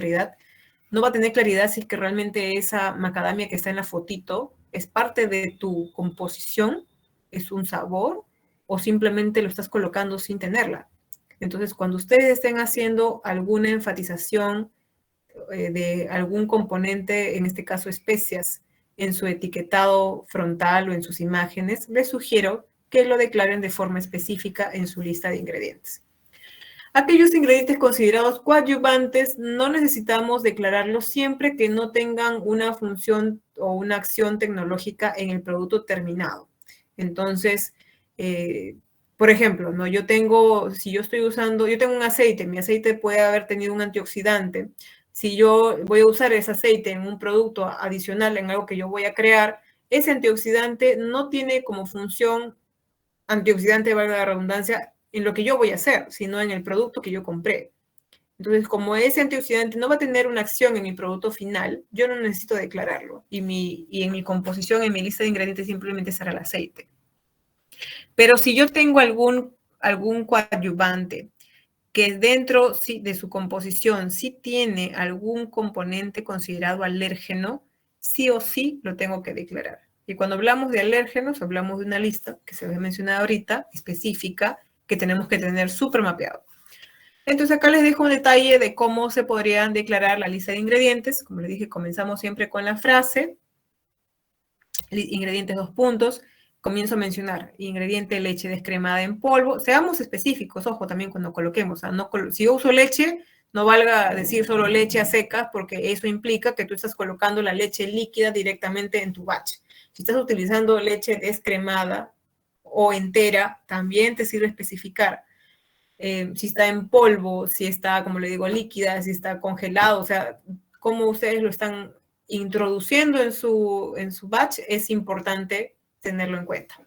claridad, no va a tener claridad si es que realmente esa macadamia que está en la fotito es parte de tu composición, es un sabor, o simplemente lo estás colocando sin tenerla. Entonces, cuando ustedes estén haciendo alguna enfatización de algún componente, en este caso especias, en su etiquetado frontal o en sus imágenes, les sugiero que lo declaren de forma específica en su lista de ingredientes. Aquellos ingredientes considerados coadyuvantes no necesitamos declararlos siempre que no tengan una función o una acción tecnológica en el producto terminado. Entonces, por ejemplo, ¿no? Si yo estoy usando, yo tengo un aceite, mi aceite puede haber tenido un antioxidante. Si yo voy a usar ese aceite en un producto adicional, en algo que yo voy a crear, ese antioxidante no tiene como función antioxidante, valga la redundancia, en lo que yo voy a hacer, sino en el producto que yo compré. Entonces, como ese antioxidante no va a tener una acción en mi producto final, yo no necesito declararlo. Y en mi composición, en mi lista de ingredientes, simplemente será el aceite. Pero si yo tengo algún coadyuvante que dentro de su composición sí tiene algún componente considerado alérgeno, sí o sí lo tengo que declarar. Y cuando hablamos de alérgenos, hablamos de una lista que se va a mencionar ahorita, específica, que tenemos que tener súper mapeado. Entonces acá les dejo un detalle de cómo se podrían declarar la lista de ingredientes. Como les dije, comenzamos siempre con la frase, ingredientes 2 puntos, comienzo a mencionar ingrediente leche descremada en polvo. Seamos específicos, ojo, también cuando coloquemos. O sea, no, si yo uso leche, no valga decir solo leche a secas, porque eso implica que tú estás colocando la leche líquida directamente en tu batch. Si estás utilizando leche descremada o entera, también te sirve especificar. Si está en polvo, si está, como le digo, líquida, si está congelado, o sea, cómo ustedes lo están introduciendo en su batch, es importante tenerlo en cuenta.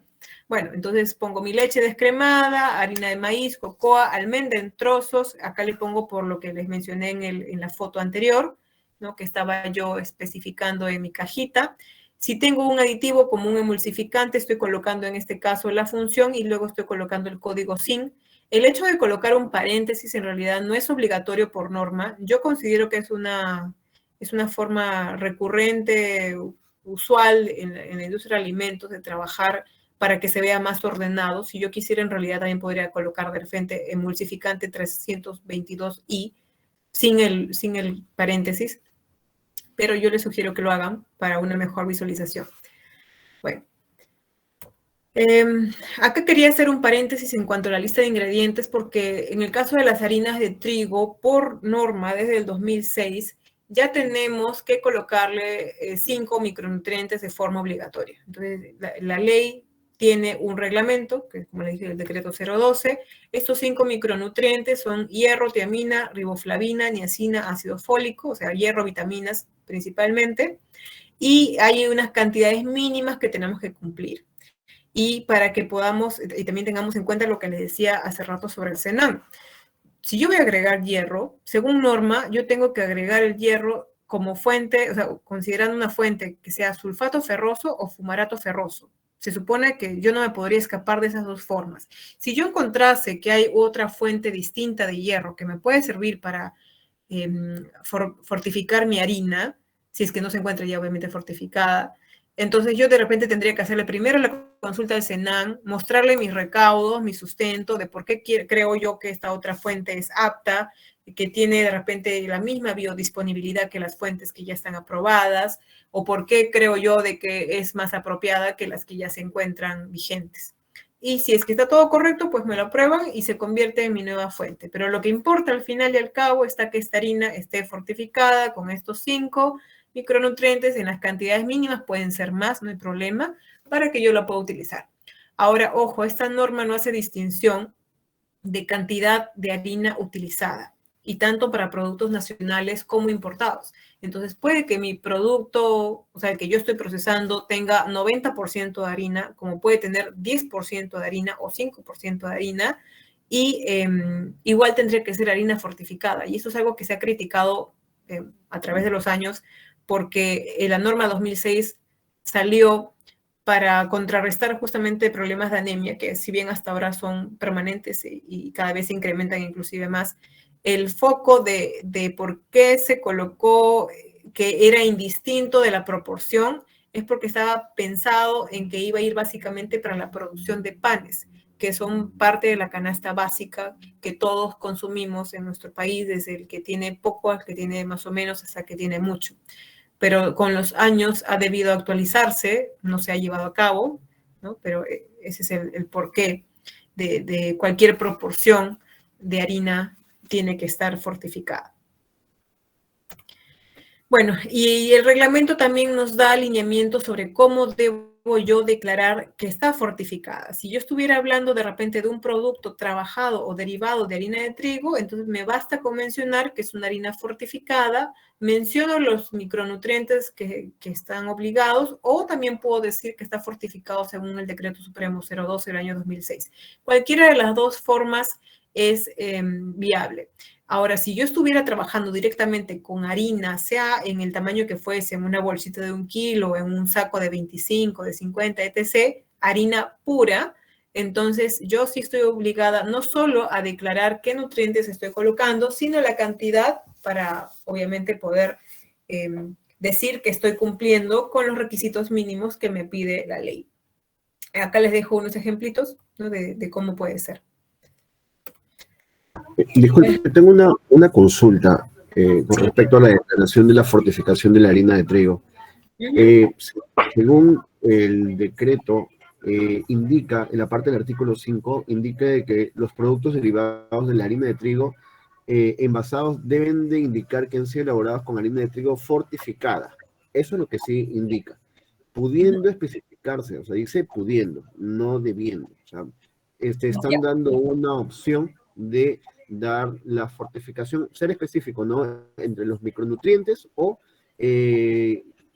Bueno, entonces pongo mi leche descremada, harina de maíz, cocoa, almendra en trozos. Acá le pongo por lo que les mencioné en la foto anterior, ¿no? Que estaba yo especificando en mi cajita. Si tengo un aditivo como un emulsificante, estoy colocando en este caso la función y luego estoy colocando el código SIN. El hecho de colocar un paréntesis en realidad no es obligatorio por norma. Yo considero que es una forma recurrente, usual en la industria de alimentos de trabajar para que se vea más ordenado. Si yo quisiera, en realidad también podría colocar de frente emulsificante 322i sin el paréntesis, pero yo les sugiero que lo hagan para una mejor visualización. Bueno. Acá quería hacer un paréntesis en cuanto a la lista de ingredientes, porque en el caso de las harinas de trigo, por norma, desde el 2006, ya tenemos que colocarle 5 micronutrientes de forma obligatoria. Entonces, la ley tiene un reglamento, que como le dije, el decreto 012. Estos 5 micronutrientes son hierro, tiamina, riboflavina, niacina, ácido fólico, o sea, hierro, vitaminas principalmente, y hay unas cantidades mínimas que tenemos que cumplir. Y para que podamos, y también tengamos en cuenta lo que les decía hace rato sobre el CENAM. Si yo voy a agregar hierro, según norma, yo tengo que agregar el hierro como fuente, o sea, considerando una fuente que sea sulfato ferroso o fumarato ferroso. Se supone que yo no me podría escapar de esas dos formas. Si yo encontrase que hay otra fuente distinta de hierro que me puede servir para fortificar mi harina, si es que no se encuentra ya obviamente fortificada, entonces yo de repente tendría que hacerle primero la consulta al CENAM, mostrarle mis recaudos, mi sustento, de por qué creo yo que esta otra fuente es apta, que tiene de repente la misma biodisponibilidad que las fuentes que ya están aprobadas, o por qué creo yo de que es más apropiada que las que ya se encuentran vigentes. Y si es que está todo correcto, pues me lo aprueban y se convierte en mi nueva fuente. Pero lo que importa al final y al cabo está que esta harina esté fortificada con estos 5 micronutrientes en las cantidades mínimas, pueden ser más, no hay problema, para que yo la pueda utilizar. Ahora, ojo, esta norma no hace distinción de cantidad de harina utilizada, y tanto para productos nacionales como importados. Entonces, puede que mi producto, o sea, el que yo estoy procesando, tenga 90% de harina, como puede tener 10% de harina o 5% de harina, y igual tendría que ser harina fortificada. Y eso es algo que se ha criticado a través de los años, porque la norma 2006 salió para contrarrestar justamente problemas de anemia, que si bien hasta ahora son permanentes y cada vez se incrementan inclusive más, el foco de por qué se colocó que era indistinto de la proporción es porque estaba pensado en que iba a ir básicamente para la producción de panes, que son parte de la canasta básica que todos consumimos en nuestro país, desde el que tiene poco al que tiene más o menos hasta que tiene mucho. Pero con los años ha debido actualizarse, no se ha llevado a cabo, ¿no? Pero ese es el porqué de cualquier proporción de harina tiene que estar fortificada. Bueno, y el reglamento también nos da alineamientos sobre cómo debo yo declarar que está fortificada. Si yo estuviera hablando de repente de un producto trabajado o derivado de harina de trigo, entonces me basta con mencionar que es una harina fortificada, menciono los micronutrientes que están obligados, o también puedo decir que está fortificado según el Decreto Supremo 012 del año 2006. Cualquiera de las dos formas es viable. Ahora, si yo estuviera trabajando directamente con harina, sea en el tamaño que fuese, en una bolsita de 1 kilo, en un saco de 25, de 50, etc., harina pura, entonces yo sí estoy obligada no solo a declarar qué nutrientes estoy colocando, sino la cantidad para, obviamente, poder decir que estoy cumpliendo con los requisitos mínimos que me pide la ley. Acá les dejo unos ejemplitos, ¿no? de cómo puede ser. Disculpe, tengo una consulta con respecto a la declaración de la fortificación de la harina de trigo. Según el decreto, indica, en la parte del artículo 5, indica que los productos derivados de la harina de trigo envasados deben de indicar que han sido elaborados con harina de trigo fortificada. Eso es lo que sí indica. Pudiendo especificarse, o sea, dice pudiendo, no debiendo. O sea, están dando una opción de dar la fortificación, ser específico, ¿no? Entre los micronutrientes o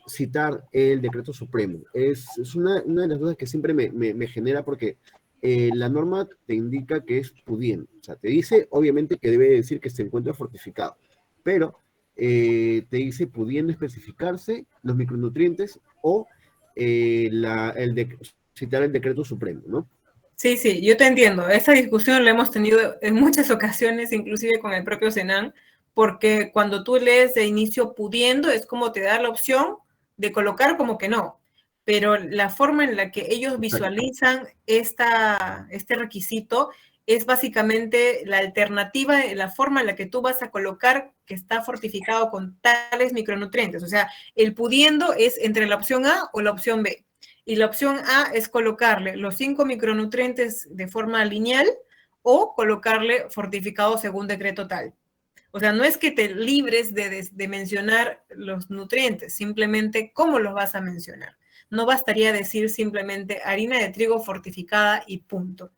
citar el decreto supremo. Es una de las dudas que siempre me genera porque la norma te indica que es pudiendo. O sea, te dice, obviamente, que debe decir que se encuentra fortificado, pero te dice pudiendo especificarse los micronutrientes o citar el decreto supremo, ¿no? Sí, sí, yo te entiendo. Esta discusión la hemos tenido en muchas ocasiones, inclusive con el propio Senan, porque cuando tú lees de inicio pudiendo, es como te da la opción de colocar como que no. Pero la forma en la que ellos visualizan este requisito es básicamente la alternativa, la forma en la que tú vas a colocar que está fortificado con tales micronutrientes. O sea, el pudiendo es entre la opción A o la opción B. Y la opción A es colocarle los 5 micronutrientes de forma lineal o colocarle fortificado según decreto tal. O sea, no es que te libres de mencionar los nutrientes, simplemente cómo los vas a mencionar. No bastaría decir simplemente harina de trigo fortificada y punto.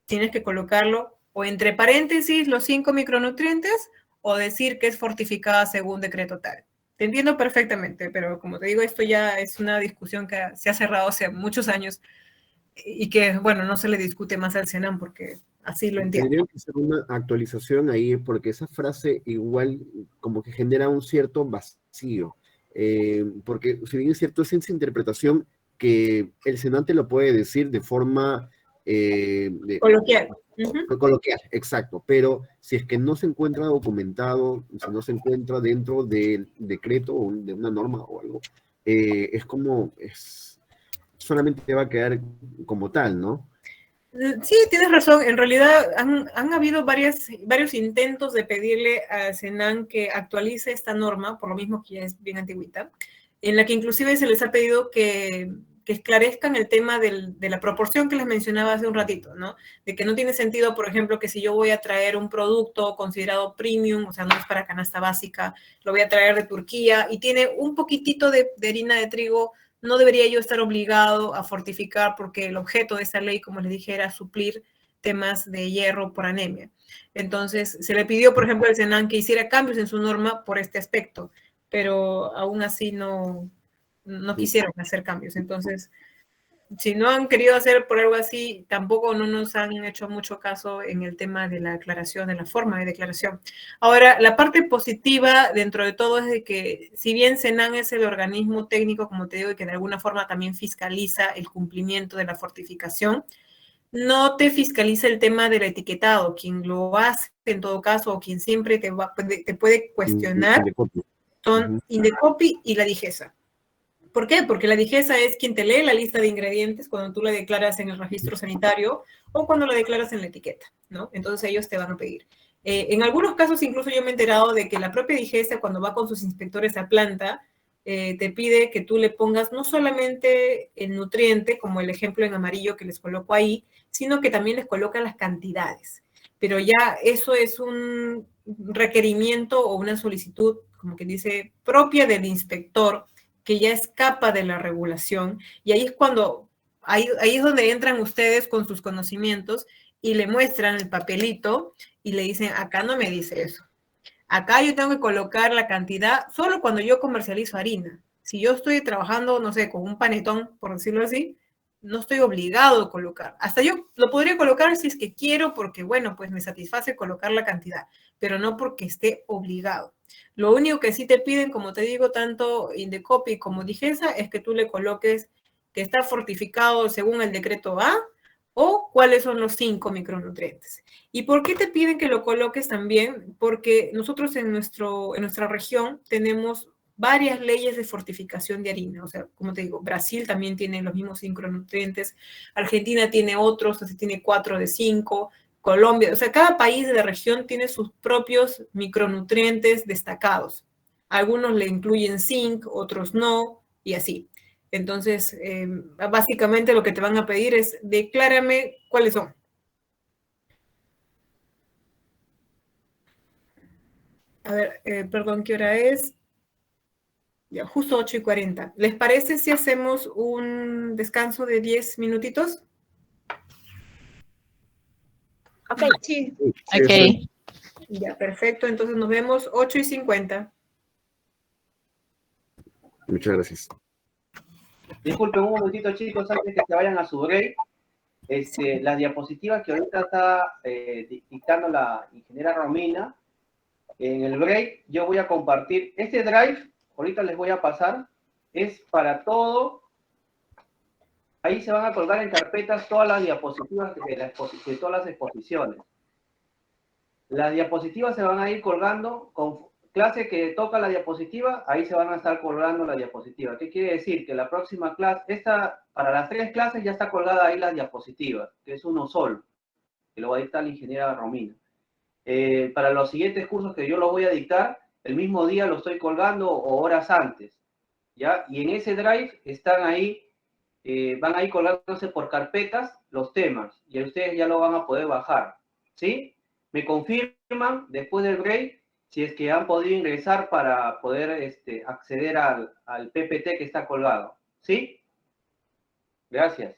Tienes que colocarlo o entre paréntesis los 5 micronutrientes o decir que es fortificada según decreto tal. Te entiendo perfectamente, pero como te digo, esto ya es una discusión que se ha cerrado hace muchos años y que, bueno, no se le discute más al Senan porque así lo entiendo. Tendría que ser una actualización ahí porque esa frase igual como que genera un cierto vacío. Porque si bien es cierto, es esa interpretación que el Senan te lo puede decir de forma coloquial. Coloquial, exacto, pero si es que no se encuentra documentado, si no se encuentra dentro del decreto o de una norma o algo, es como, solamente va a quedar como tal, ¿no? Sí, tienes razón. En realidad han habido varios intentos de pedirle a Senan que actualice esta norma, por lo mismo que ya es bien antigüita, en la que inclusive se les ha pedido que esclarezcan el tema de la proporción que les mencionaba hace un ratito, ¿no? De que no tiene sentido, por ejemplo, que si yo voy a traer un producto considerado premium, o sea, no es para canasta básica, lo voy a traer de Turquía y tiene un poquitito de harina de trigo, no debería yo estar obligado a fortificar porque el objeto de esa ley, como les dije, era suplir temas de hierro por anemia. Entonces, se le pidió, por ejemplo, al Senan que hiciera cambios en su norma por este aspecto, pero aún así no quisieron hacer cambios. Entonces, si no han querido hacer por algo así, tampoco no nos han hecho mucho caso en el tema de la declaración, de la forma de declaración. Ahora, la parte positiva dentro de todo es de que, si bien Senan es el organismo técnico, como te digo, y que de alguna forma también fiscaliza el cumplimiento de la fortificación, no te fiscaliza el tema del etiquetado. Quien lo hace en todo caso, o quien siempre te puede cuestionar, Indecopi. son Ujú. Indecopi y la DIGESA. ¿Por qué? Porque la DIGESA es quien te lee la lista de ingredientes cuando tú la declaras en el registro sanitario o cuando la declaras en la etiqueta, ¿no? Entonces ellos te van a pedir. En algunos casos incluso yo me he enterado de que la propia DIGESA cuando va con sus inspectores a planta te pide que tú le pongas no solamente el nutriente, como el ejemplo en amarillo que les coloco ahí, sino que también les coloca las cantidades. Pero ya eso es un requerimiento o una solicitud, como que dice, propia del inspector, que ya escapa de la regulación, y ahí es cuando, ahí es donde entran ustedes con sus conocimientos y le muestran el papelito y le dicen, acá no me dice eso. Acá yo tengo que colocar la cantidad solo cuando yo comercializo harina. Si yo estoy trabajando, no sé, con un panetón, por decirlo así, no estoy obligado a colocar. Hasta yo lo podría colocar si es que quiero, porque bueno, pues me satisface colocar la cantidad, pero no porque esté obligado. Lo único que sí te piden, como te digo, tanto Indecopi como Digesa, es que tú le coloques que está fortificado según el decreto A o cuáles son los 5 micronutrientes. ¿Y por qué te piden que lo coloques también? Porque nosotros en nuestra región tenemos varias leyes de fortificación de harina. O sea, como te digo, Brasil también tiene los mismos micronutrientes, Argentina tiene otros, o sea, tiene 4 de 5, Colombia, o sea, cada país de la región tiene sus propios micronutrientes destacados. Algunos le incluyen zinc, otros no, y así. Entonces, básicamente lo que te van a pedir es declárame cuáles son. A ver, perdón, ¿qué hora es? Ya, justo 8:40. ¿Les parece si hacemos un descanso de 10 minutitos? Ok, Sí. Sí, ok. está bien. Ya, perfecto. Entonces nos vemos 8:50. Muchas gracias. Disculpen un momentito, chicos, antes que se vayan a su break. Las diapositivas que ahorita está dictando la ingeniera Romina, en el break yo voy a compartir. Este drive, ahorita les voy a pasar, es para todo. Ahí se van a colgar en carpetas todas las diapositivas de todas las exposiciones. Las diapositivas se van a ir colgando con clase que toca la diapositiva, ahí se van a estar colgando la diapositiva. ¿Qué quiere decir? Que la próxima clase, para las 3 clases ya está colgada ahí las diapositivas, que es uno solo, que lo va a dictar la ingeniera Romina. Para los siguientes cursos que yo los voy a dictar, el mismo día lo estoy colgando o horas antes, ¿ya? Y en ese drive están ahí, van a ir colgándose por carpetas los temas, y ustedes ya lo van a poder bajar, ¿sí? Me confirman después del break si es que han podido ingresar para poder acceder al PPT que está colgado, ¿sí? Gracias.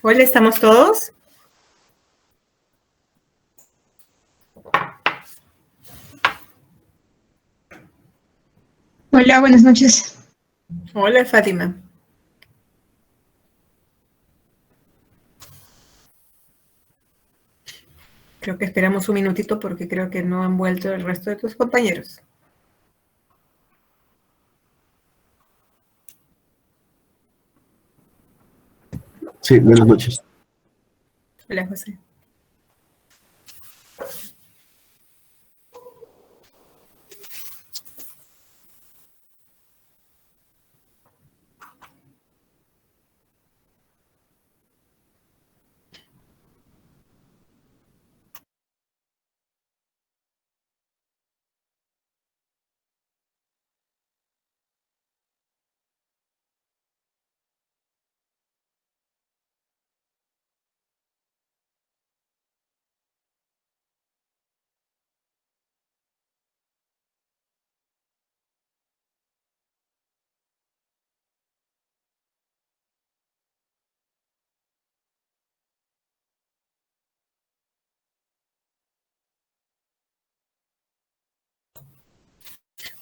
Hola, ¿estamos todos? Hola, buenas noches. Hola, Fátima. Creo que esperamos un minutito porque creo que no han vuelto el resto de tus compañeros. Sí, buenas noches. Hola, José.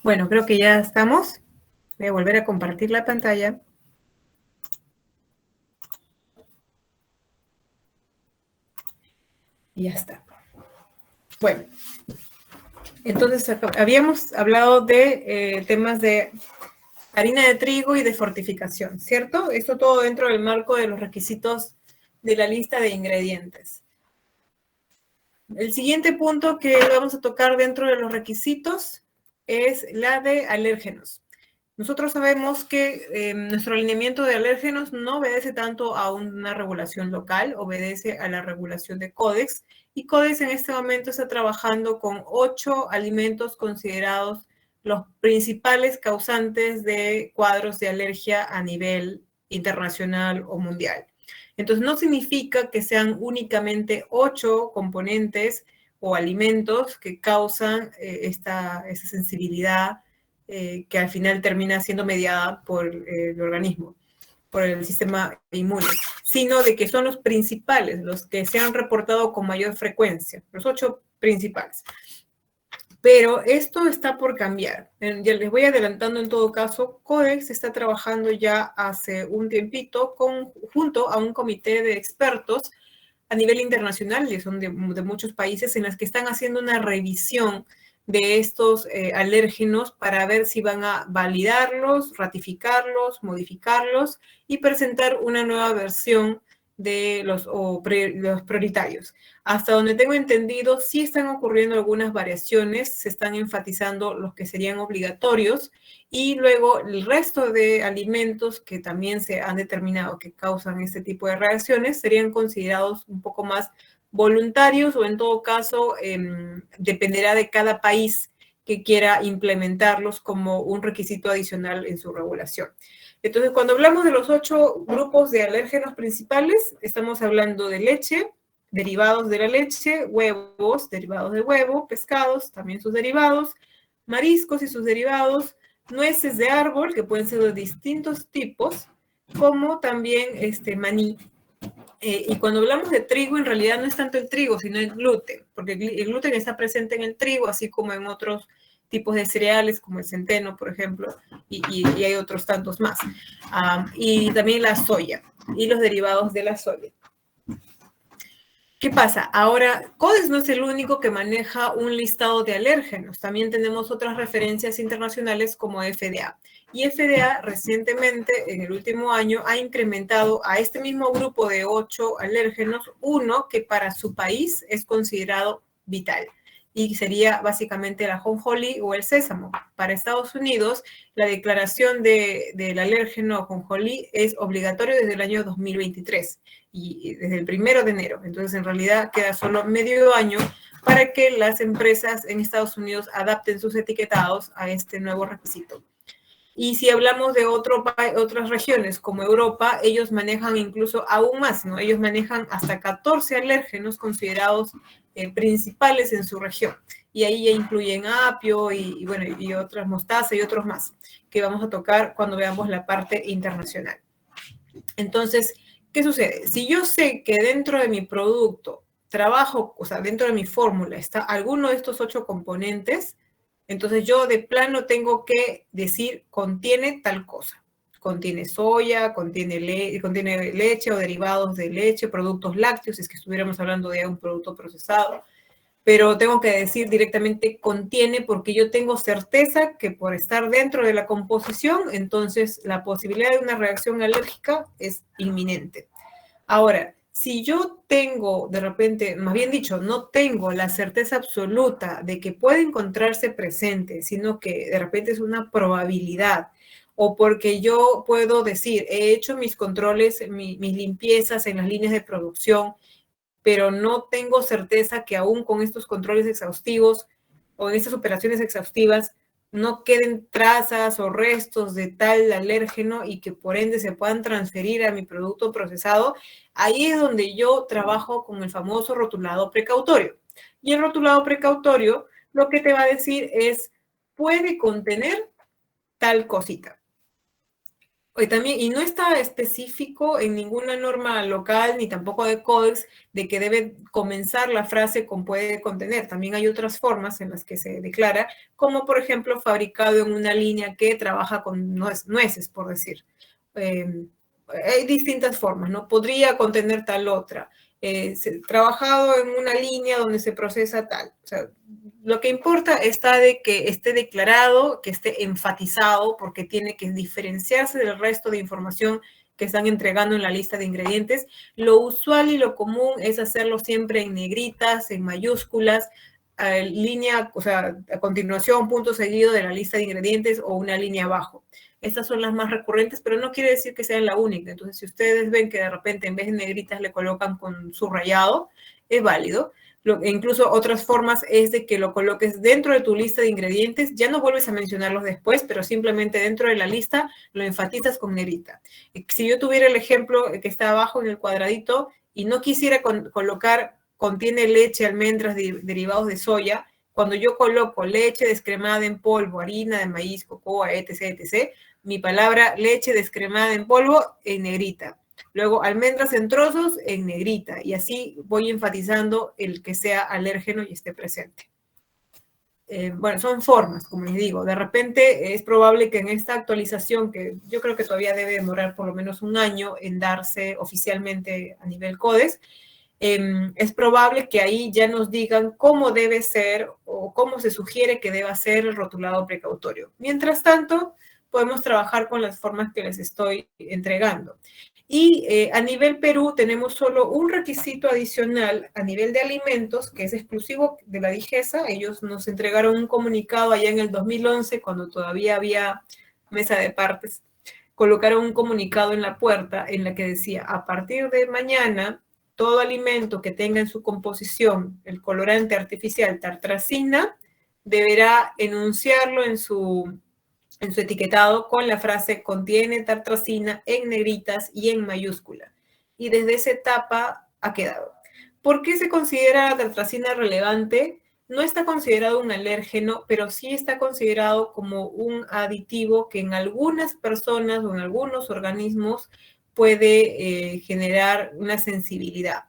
Bueno, creo que ya estamos. Voy a volver a compartir la pantalla. Y ya está. Bueno, entonces habíamos hablado de temas de harina de trigo y de fortificación, ¿cierto? Esto todo dentro del marco de los requisitos de la lista de ingredientes. El siguiente punto que vamos a tocar dentro de los requisitos es la de alérgenos. Nosotros sabemos que nuestro alineamiento de alérgenos no obedece tanto a una regulación local, obedece a la regulación de Codex, y Codex en este momento está trabajando con 8 alimentos considerados los principales causantes de cuadros de alergia a nivel internacional o mundial. Entonces, no significa que sean únicamente 8 componentes o alimentos que causan esta sensibilidad que al final termina siendo mediada por el organismo, por el sistema inmune, sino de que son los principales, los que se han reportado con mayor frecuencia, los 8 principales. Pero esto está por cambiar. Ya les voy adelantando en todo caso, Codex está trabajando ya hace un tiempito junto a un comité de expertos a nivel internacional, y son de muchos países, en las que están haciendo una revisión de estos alérgenos para ver si van a validarlos, ratificarlos, modificarlos y presentar una nueva versión de los prioritarios. Hasta donde tengo entendido, sí están ocurriendo algunas variaciones, se están enfatizando los que serían obligatorios y luego el resto de alimentos que también se han determinado que causan este tipo de reacciones serían considerados un poco más voluntarios o en todo caso dependerá de cada país que quiera implementarlos como un requisito adicional en su regulación. Entonces, cuando hablamos de los 8 grupos de alérgenos principales, estamos hablando de leche, derivados de la leche, huevos, derivados de huevo, pescados, también sus derivados, mariscos y sus derivados, nueces de árbol, que pueden ser de distintos tipos, como también maní. Y cuando hablamos de trigo, en realidad no es tanto el trigo, sino el gluten, porque el gluten está presente en el trigo, así como en otros tipos de cereales, como el centeno, por ejemplo, y hay otros tantos más. Y también la soya y los derivados de la soya. ¿Qué pasa? Ahora, Codex no es el único que maneja un listado de alérgenos. También tenemos otras referencias internacionales como FDA. Y FDA recientemente, en el último año, ha incrementado a este mismo grupo de 8 alérgenos, uno que para su país es considerado vital. Y sería básicamente la ajonjolí o el sésamo. Para Estados Unidos, la declaración del alérgeno ajonjolí es obligatorio desde el año 2023 y desde el 1 de enero. Entonces, en realidad, queda solo medio año para que las empresas en Estados Unidos adapten sus etiquetados a este nuevo requisito. Y si hablamos de otras regiones como Europa, ellos manejan incluso aún más, ¿no? Ellos manejan hasta 14 alérgenos considerados principales en su región. Y ahí ya incluyen apio y otras mostaza y otros más, que vamos a tocar cuando veamos la parte internacional. Entonces, ¿Qué sucede? Si yo sé que dentro de mi producto trabajo, o sea, dentro de mi fórmula está alguno de estos 8 componentes, entonces yo de plano tengo que decir contiene tal cosa. Contiene soya, contiene leche o derivados de leche, productos lácteos, si es que estuviéramos hablando de un producto procesado, pero tengo que decir directamente contiene porque yo tengo certeza que por estar dentro de la composición, entonces la posibilidad de una reacción alérgica es inminente. Ahora, si yo tengo de repente, más bien dicho, no tengo la certeza absoluta de que puede encontrarse presente, sino que de repente es una probabilidad, o porque yo puedo decir, he hecho mis controles, mis limpiezas en las líneas de producción, pero no tengo certeza que aún con estos controles exhaustivos o en estas operaciones exhaustivas no queden trazas o restos de tal alérgeno y que por ende se puedan transferir a mi producto procesado. Ahí es donde yo trabajo con el famoso rotulado precautorio. Y el rotulado precautorio lo que te va a decir es, puede contener tal cosita. También, y no está específico en ninguna norma local ni tampoco de códex de que debe comenzar la frase con puede contener. También hay otras formas en las que se declara, como por ejemplo fabricado en una línea que trabaja con nueces, por decir. Hay distintas formas, ¿no? Podría contener tal otra. Trabajado en una línea donde se procesa tal. O sea, lo que importa está de que esté declarado, que esté enfatizado, porque tiene que diferenciarse del resto de información que están entregando en la lista de ingredientes. Lo usual y lo común es hacerlo siempre en negritas, en mayúsculas, línea, o sea, a continuación, punto seguido de la lista de ingredientes o una línea abajo. Estas son las más recurrentes, pero no quiere decir que sean la única. Entonces, si ustedes ven que de repente en vez de negritas le colocan con subrayado, es válido. Incluso otras formas es de que lo coloques dentro de tu lista de ingredientes, ya no vuelves a mencionarlos después, pero simplemente dentro de la lista lo enfatizas con negrita. Si yo tuviera el ejemplo que está abajo en el cuadradito y no quisiera colocar contiene leche, almendras, derivados de soya, cuando yo coloco leche descremada en polvo, harina de maíz, cocoa, etc., etc., mi palabra leche descremada en polvo en negrita. Luego almendras en trozos en negrita y así voy enfatizando el que sea alérgeno y esté presente. Bueno, son formas, como les digo. De repente es probable que en esta actualización, que yo creo que todavía debe demorar por lo menos un año en darse oficialmente a nivel CODES, es probable que ahí ya nos digan cómo debe ser o cómo se sugiere que deba ser el rotulado precautorio. Mientras tanto, podemos trabajar con las formas que les estoy entregando. Y a nivel Perú tenemos solo un requisito adicional a nivel de alimentos que es exclusivo de la DIGESA. Ellos nos entregaron un comunicado allá en el 2011 cuando todavía había mesa de partes. Colocaron un comunicado en la puerta en la que decía, a partir de mañana, todo alimento que tenga en su composición el colorante artificial tartrazina deberá enunciarlo en su etiquetado con la frase contiene tartrazina en negritas y en mayúscula. Y desde esa etapa ha quedado. ¿Por qué se considera la tartrazina relevante? No está considerado un alérgeno, pero sí está considerado como un aditivo que en algunas personas o en algunos organismos puede generar una sensibilidad.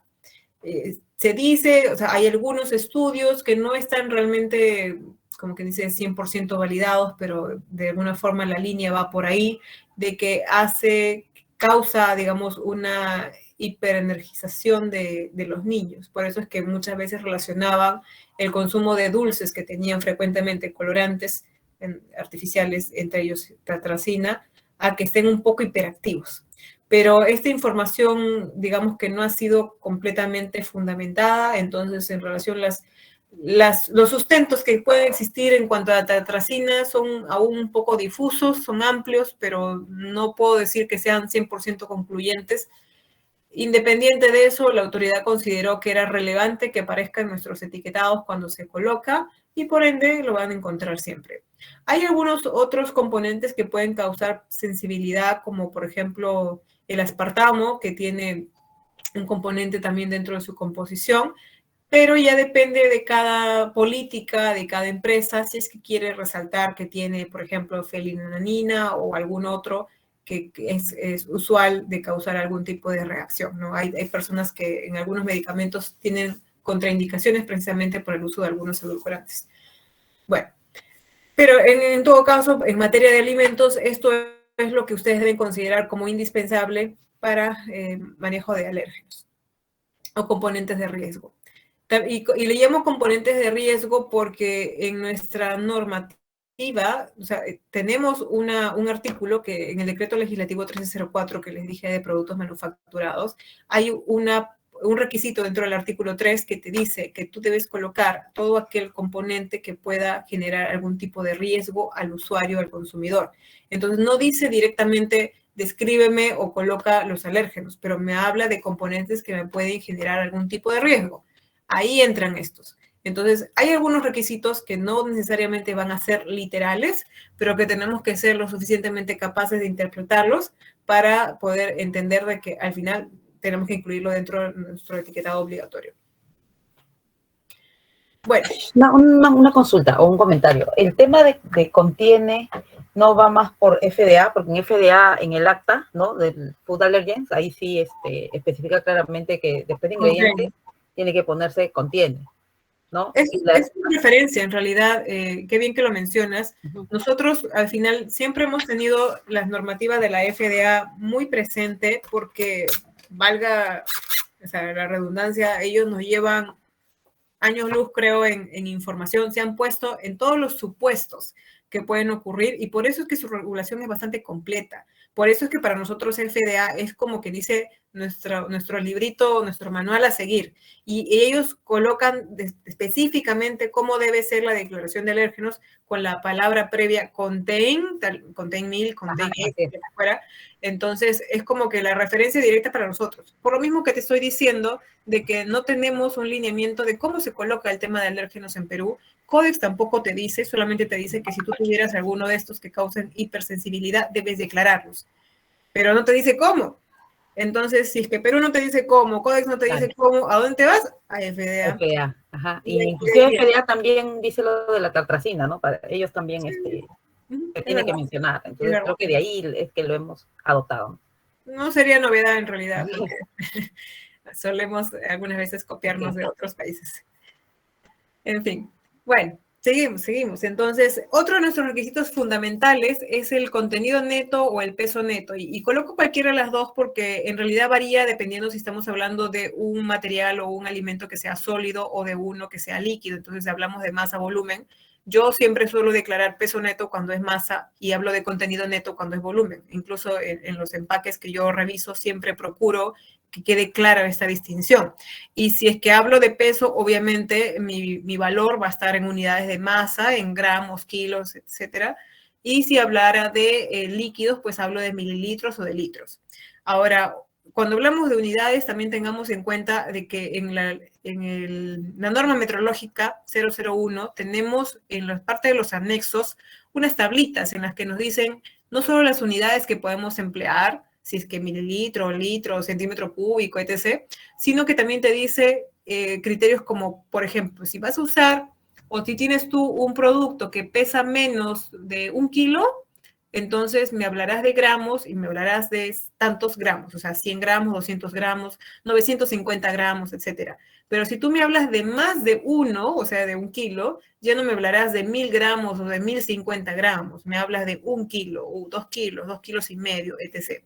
Se dice, o sea, hay algunos estudios que no están realmente, como que dice, 100% validados, pero de alguna forma la línea va por ahí, de que causa, digamos, una hiperenergización de los niños. Por eso es que muchas veces relacionaban el consumo de dulces que tenían frecuentemente colorantes artificiales, entre ellos tartrazina, a que estén un poco hiperactivos. Pero esta información, digamos que no ha sido completamente fundamentada, entonces en relación los sustentos que pueden existir en cuanto a la tartrazina son aún un poco difusos, son amplios, pero no puedo decir que sean 100% concluyentes. Independiente de eso, la autoridad consideró que era relevante que aparezca en nuestros etiquetados cuando se coloca y por ende lo van a encontrar siempre. Hay algunos otros componentes que pueden causar sensibilidad, como por ejemplo el aspartamo, que tiene un componente también dentro de su composición, pero ya depende de cada política, de cada empresa, si es que quiere resaltar que tiene, por ejemplo, fenilalanina o algún otro que es usual de causar algún tipo de reacción, ¿no? Hay personas que en algunos medicamentos tienen contraindicaciones precisamente por el uso de algunos edulcorantes. Bueno, pero en todo caso, en materia de alimentos, esto es lo que ustedes deben considerar como indispensable para manejo de alérgenos o componentes de riesgo. Y le llamo componentes de riesgo porque en nuestra normativa, o sea, tenemos un artículo que en el decreto legislativo 1304 que les dije de productos manufacturados, hay un requisito dentro del artículo 3 que te dice que tú debes colocar todo aquel componente que pueda generar algún tipo de riesgo al usuario, al consumidor. Entonces, no dice directamente descríbeme o coloca los alérgenos, pero me habla de componentes que me pueden generar algún tipo de riesgo. Ahí entran estos. Entonces, hay algunos requisitos que no necesariamente van a ser literales, pero que tenemos que ser lo suficientemente capaces de interpretarlos para poder entender de que al final tenemos que incluirlo dentro de nuestro etiquetado obligatorio. Bueno. Una consulta o un comentario. El tema de contiene no va más por FDA, porque en FDA, en el acta, ¿no? Del Food Allergens, ahí sí especifica claramente que después de ingredientes tiene que ponerse contiene, ¿no? Es una referencia, en realidad, qué bien que lo mencionas. Nosotros, al final, siempre hemos tenido las normativas de la FDA muy presente porque, valga, o sea, la redundancia, ellos nos llevan años luz, creo, en información, se han puesto en todos los supuestos que pueden ocurrir y por eso es que su regulación es bastante completa. Por eso es que para nosotros FDA es como que dice nuestro librito, nuestro manual a seguir. Y ellos colocan específicamente cómo debe ser la declaración de alérgenos con la palabra previa contain milk, contain egg, fuera. Entonces, es como que la referencia directa para nosotros. Por lo mismo que te estoy diciendo de que no tenemos un lineamiento de cómo se coloca el tema de alérgenos en Perú. Codex tampoco te dice, solamente te dice que si tú tuvieras alguno de estos que causen hipersensibilidad, debes declararlos. Pero no te dice cómo. Entonces, si es que Perú no te dice cómo, Codex no te dice cómo, ¿a dónde te vas? A FDA. FDA, ajá. Y inclusive FDA también dice lo de la tartracina, ¿no? Para ellos también se tiene que mencionar. Entonces, creo que de ahí es que lo hemos adoptado. No sería novedad en realidad, porque solemos algunas veces copiarnos de otros países. En fin, bueno, seguimos. Entonces, otro de nuestros requisitos fundamentales es el contenido neto o el peso neto. Y coloco cualquiera de las dos porque en realidad varía dependiendo si estamos hablando de un material o un alimento que sea sólido o de uno que sea líquido. Entonces, hablamos de masa, volumen. Yo siempre suelo declarar peso neto cuando es masa y hablo de contenido neto cuando es volumen. Incluso en los empaques que yo reviso siempre procuro que quede clara esta distinción. Y si es que hablo de peso, obviamente mi valor va a estar en unidades de masa, en gramos, kilos, etcétera. Y si hablara de líquidos, pues hablo de mililitros o de litros. Ahora, cuando hablamos de unidades, también tengamos en cuenta de que en la norma metrológica 001 tenemos en la parte de los anexos unas tablitas en las que nos dicen no solo las unidades que podemos emplear, si es que mililitro, litro, centímetro cúbico, etc., sino que también te dice criterios como, por ejemplo, si vas a usar o si tienes tú un producto que pesa menos de 1 kilo, entonces me hablarás de gramos y me hablarás de tantos gramos, o sea, 100 gramos, 200 gramos, 950 gramos, etcétera. Pero si tú me hablas de más de 1, o sea, de 1 kilo, ya no me hablarás de 1000 gramos o de 1050 gramos, me hablas de 1 kilo, o 2 kilos, 2 kilos y medio, etc.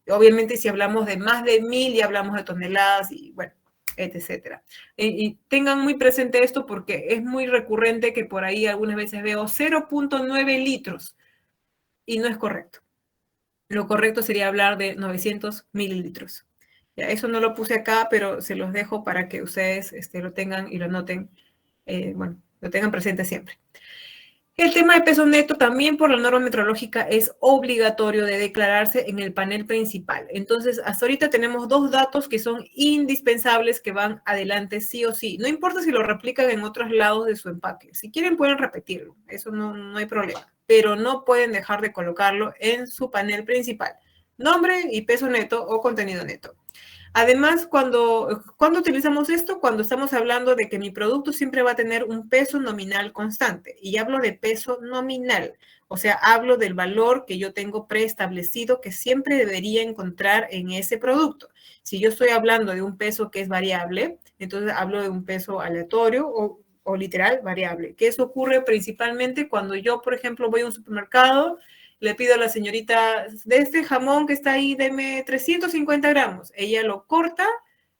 Obviamente, si hablamos de más de 1000, ya hablamos de toneladas y, bueno, etcétera. Y tengan muy presente esto porque es muy recurrente que por ahí algunas veces veo 0.9 litros y no es correcto. Lo correcto sería hablar de 900 mililitros. Ya, eso no lo puse acá, pero se los dejo para que ustedes lo tengan y lo noten, bueno, lo tengan presente siempre. El tema de peso neto también por la norma metrológica es obligatorio de declararse en el panel principal. Entonces, hasta ahorita tenemos 2 datos que son indispensables que van adelante sí o sí. No importa si lo replican en otros lados de su empaque. Si quieren pueden repetirlo, eso no hay problema. Pero no pueden dejar de colocarlo en su panel principal. Nombre y peso neto o contenido neto. Además, cuando utilizamos esto, cuando estamos hablando de que mi producto siempre va a tener un peso nominal constante. Y hablo de peso nominal, o sea, hablo del valor que yo tengo preestablecido que siempre debería encontrar en ese producto. Si yo estoy hablando de un peso que es variable, entonces hablo de un peso aleatorio o literal variable. Que eso ocurre principalmente cuando yo, por ejemplo, voy a un supermercado, le pido a la señorita, de este jamón que está ahí, deme 350 gramos. Ella lo corta,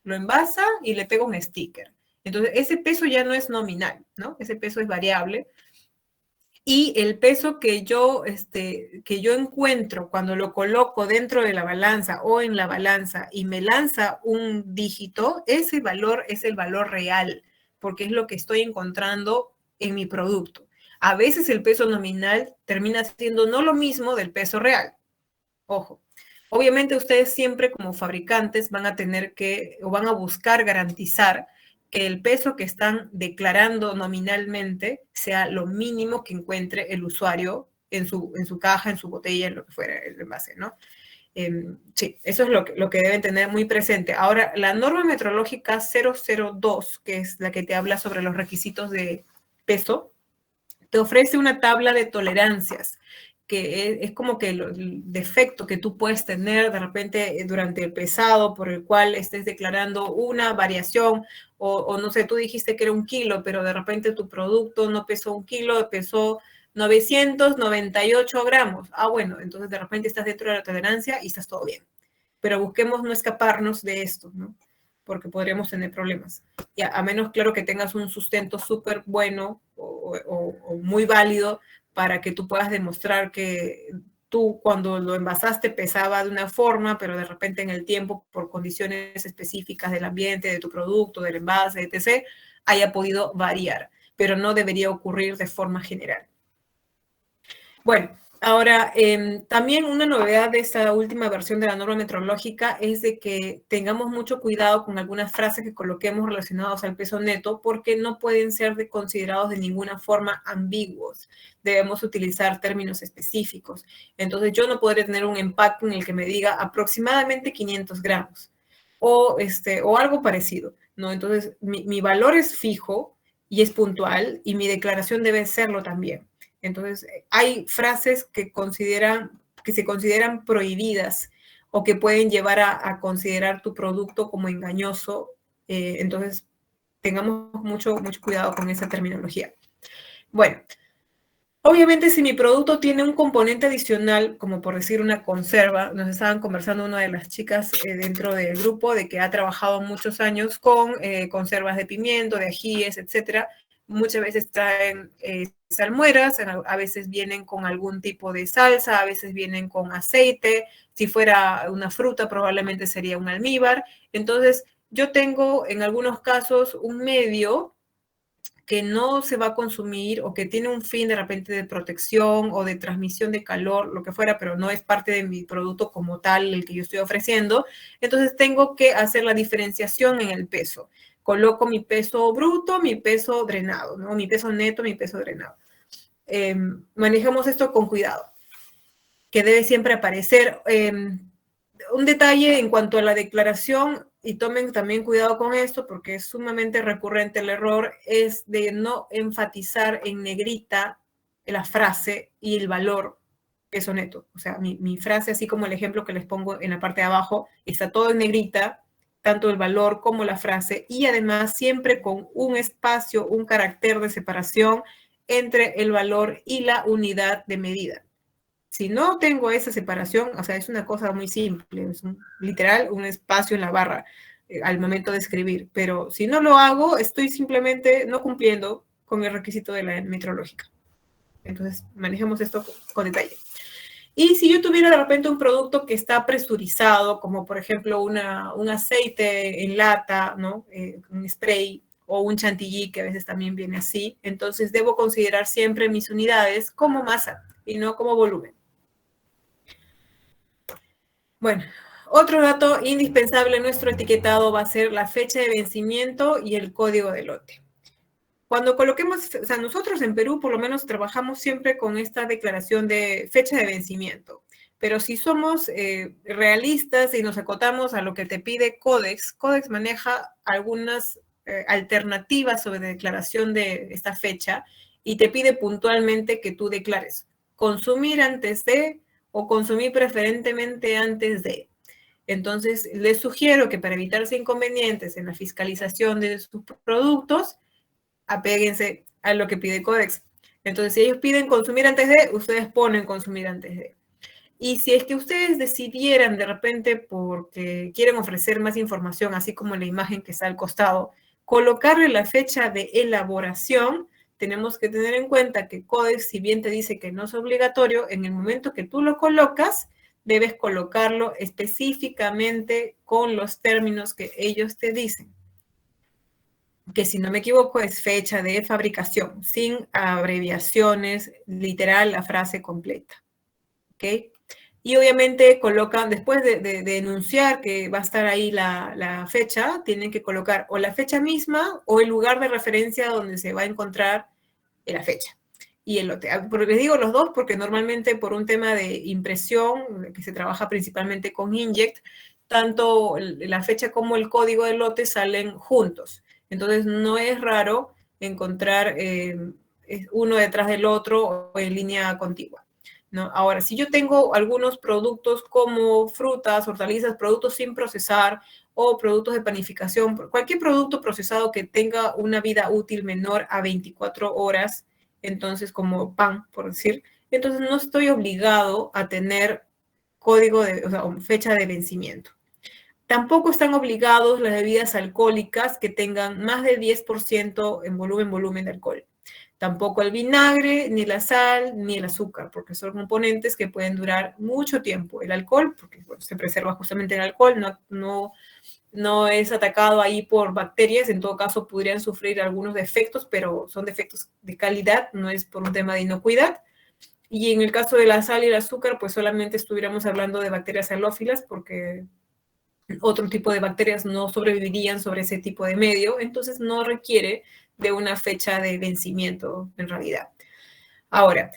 lo envasa y le pega un sticker. Entonces, ese peso ya no es nominal, ¿no? Ese peso es variable. Y el peso que yo encuentro cuando lo coloco dentro de la balanza o en la balanza y me lanza un dígito, ese valor es el valor real, porque es lo que estoy encontrando en mi producto. A veces el peso nominal termina siendo no lo mismo del peso real. Ojo, obviamente ustedes siempre como fabricantes van a tener que, o van a buscar garantizar que el peso que están declarando nominalmente sea lo mínimo que encuentre el usuario en su caja, en su botella, en lo que fuera el envase, ¿no? Sí, eso es lo que deben tener muy presente. Ahora, la norma metrológica 002, que es la que te habla sobre los requisitos de peso, te ofrece una tabla de tolerancias, que es como que el defecto que tú puedes tener de repente durante el pesado por el cual estés declarando una variación o no sé, tú dijiste que era 1 kilo, pero de repente tu producto no pesó 1 kilo, pesó 998 gramos. Ah, bueno, entonces de repente estás dentro de la tolerancia y estás todo bien. Pero busquemos no escaparnos de esto, ¿no? Porque podríamos tener problemas. Y a menos, claro, que tengas un sustento súper bueno o muy válido para que tú puedas demostrar que tú cuando lo envasaste pesaba de una forma, pero de repente en el tiempo, por condiciones específicas del ambiente, de tu producto, del envase, etc., haya podido variar, pero no debería ocurrir de forma general. Bueno, ahora, también una novedad de esta última versión de la norma metrológica es de que tengamos mucho cuidado con algunas frases que coloquemos relacionadas al peso neto, porque no pueden ser considerados de ninguna forma ambiguos. Debemos utilizar términos específicos. Entonces, yo no podré tener un empaque en el que me diga aproximadamente 500 gramos o algo parecido, ¿no? Entonces, mi valor es fijo y es puntual y mi declaración debe serlo también. Entonces, hay frases que se consideran prohibidas o que pueden llevar a considerar tu producto como engañoso. Entonces, tengamos mucho cuidado con esa terminología. Bueno, obviamente si mi producto tiene un componente adicional, como por decir una conserva, nos estaban conversando una de las chicas dentro del grupo de que ha trabajado muchos años con conservas de pimiento, de ajíes, etcétera. Muchas veces traen salmueras, a veces vienen con algún tipo de salsa, a veces vienen con aceite. Si fuera una fruta, probablemente sería un almíbar. Entonces, yo tengo en algunos casos un medio que no se va a consumir o que tiene un fin de repente de protección o de transmisión de calor, lo que fuera, pero no es parte de mi producto como tal, el que yo estoy ofreciendo. Entonces, tengo que hacer la diferenciación en el peso. Coloco mi peso bruto, mi peso drenado, ¿no? Mi peso neto, mi peso drenado. Manejamos esto con cuidado, que debe siempre aparecer. Un detalle en cuanto a la declaración, y tomen también cuidado con esto porque es sumamente recurrente el error, es de no enfatizar en negrita la frase y el valor peso neto. O sea, mi frase, así como el ejemplo que les pongo en la parte de abajo, está todo en negrita, tanto el valor como la frase, y además siempre con un espacio, un carácter de separación entre el valor y la unidad de medida. Si no tengo esa separación, o sea, es una cosa muy simple, es literal un espacio en la barra al momento de escribir, pero si no lo hago, estoy simplemente no cumpliendo con el requisito de la metrológica. Entonces, manejemos esto con detalle. Y si yo tuviera de repente un producto que está presurizado, como por ejemplo un aceite en lata, ¿no? Un spray o un chantilly, que a veces también viene así, entonces debo considerar siempre mis unidades como masa y no como volumen. Bueno, otro dato indispensable en nuestro etiquetado va a ser la fecha de vencimiento y el código de lote. Cuando coloquemos, o sea, nosotros en Perú por lo menos trabajamos siempre con esta declaración de fecha de vencimiento, Pero si somos realistas y nos acotamos a lo que te pide Codex, Codex maneja algunas alternativas sobre declaración de esta fecha y te pide puntualmente que tú declares consumir antes de o consumir preferentemente antes de. Entonces, les sugiero que para evitarse inconvenientes en la fiscalización de sus productos, apéguense a lo que pide Codex. Entonces, si ellos piden consumir antes de, ustedes ponen consumir antes de. Y si es que ustedes decidieran de repente, porque quieren ofrecer más información, así como la imagen que está al costado, colocarle la fecha de elaboración, tenemos que tener en cuenta que Codex, si bien te dice que no es obligatorio, en el momento que tú lo colocas, debes colocarlo específicamente con los términos que ellos te dicen. Que si no me equivoco es fecha de fabricación, sin abreviaciones, literal la frase completa. ¿Ok? Y obviamente colocan, después de enunciar que va a estar ahí la fecha, tienen que colocar o la fecha misma o el lugar de referencia donde se va a encontrar la fecha y el lote. Porque les digo los dos porque normalmente por un tema de impresión, que se trabaja principalmente con Inject, tanto la fecha como el código del lote salen juntos. Entonces no es raro encontrar uno detrás del otro o en línea contigua. ¿No? Ahora, si yo tengo algunos productos como frutas, hortalizas, productos sin procesar o productos de panificación, cualquier producto procesado que tenga una vida útil menor a 24 horas, entonces como pan, por decir, entonces no estoy obligado a tener código de, o sea, fecha de vencimiento. Tampoco están obligados las bebidas alcohólicas que tengan más de 10% en volumen de alcohol. Tampoco el vinagre, ni la sal, ni el azúcar, porque son componentes que pueden durar mucho tiempo. El alcohol, porque bueno, se preserva justamente el alcohol, no es atacado ahí por bacterias, en todo caso podrían sufrir algunos defectos, pero son defectos de calidad, no es por un tema de inocuidad. Y en el caso de la sal y el azúcar, pues solamente estuviéramos hablando de bacterias halófilas, porque otro tipo de bacterias no sobrevivirían sobre ese tipo de medio, entonces no requiere de una fecha de vencimiento en realidad. Ahora,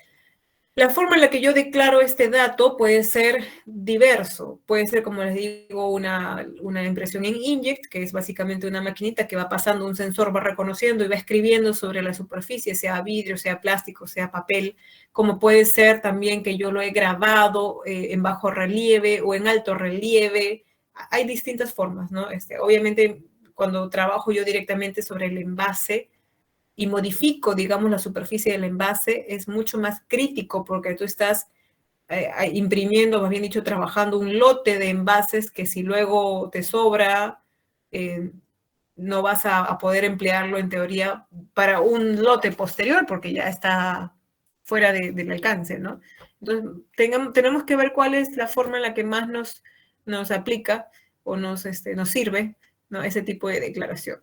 la forma en la que yo declaro este dato puede ser diverso. Puede ser, como les digo, una impresión en Inject, que es básicamente una maquinita que va pasando, un sensor va reconociendo y va escribiendo sobre la superficie, sea vidrio, sea plástico, sea papel, como puede ser también que yo lo he grabado en bajo relieve o en alto relieve. Hay distintas formas, ¿no? Obviamente, cuando trabajo yo directamente sobre el envase y modifico, digamos, la superficie del envase, es mucho más crítico porque tú estás imprimiendo, más bien dicho, trabajando un lote de envases que si luego te sobra, no vas a poder emplearlo en teoría para un lote posterior porque ya está fuera del alcance, ¿no? Entonces, tenemos que ver cuál es la forma en la que más nos aplica o nos sirve, ¿no? Ese tipo de declaración.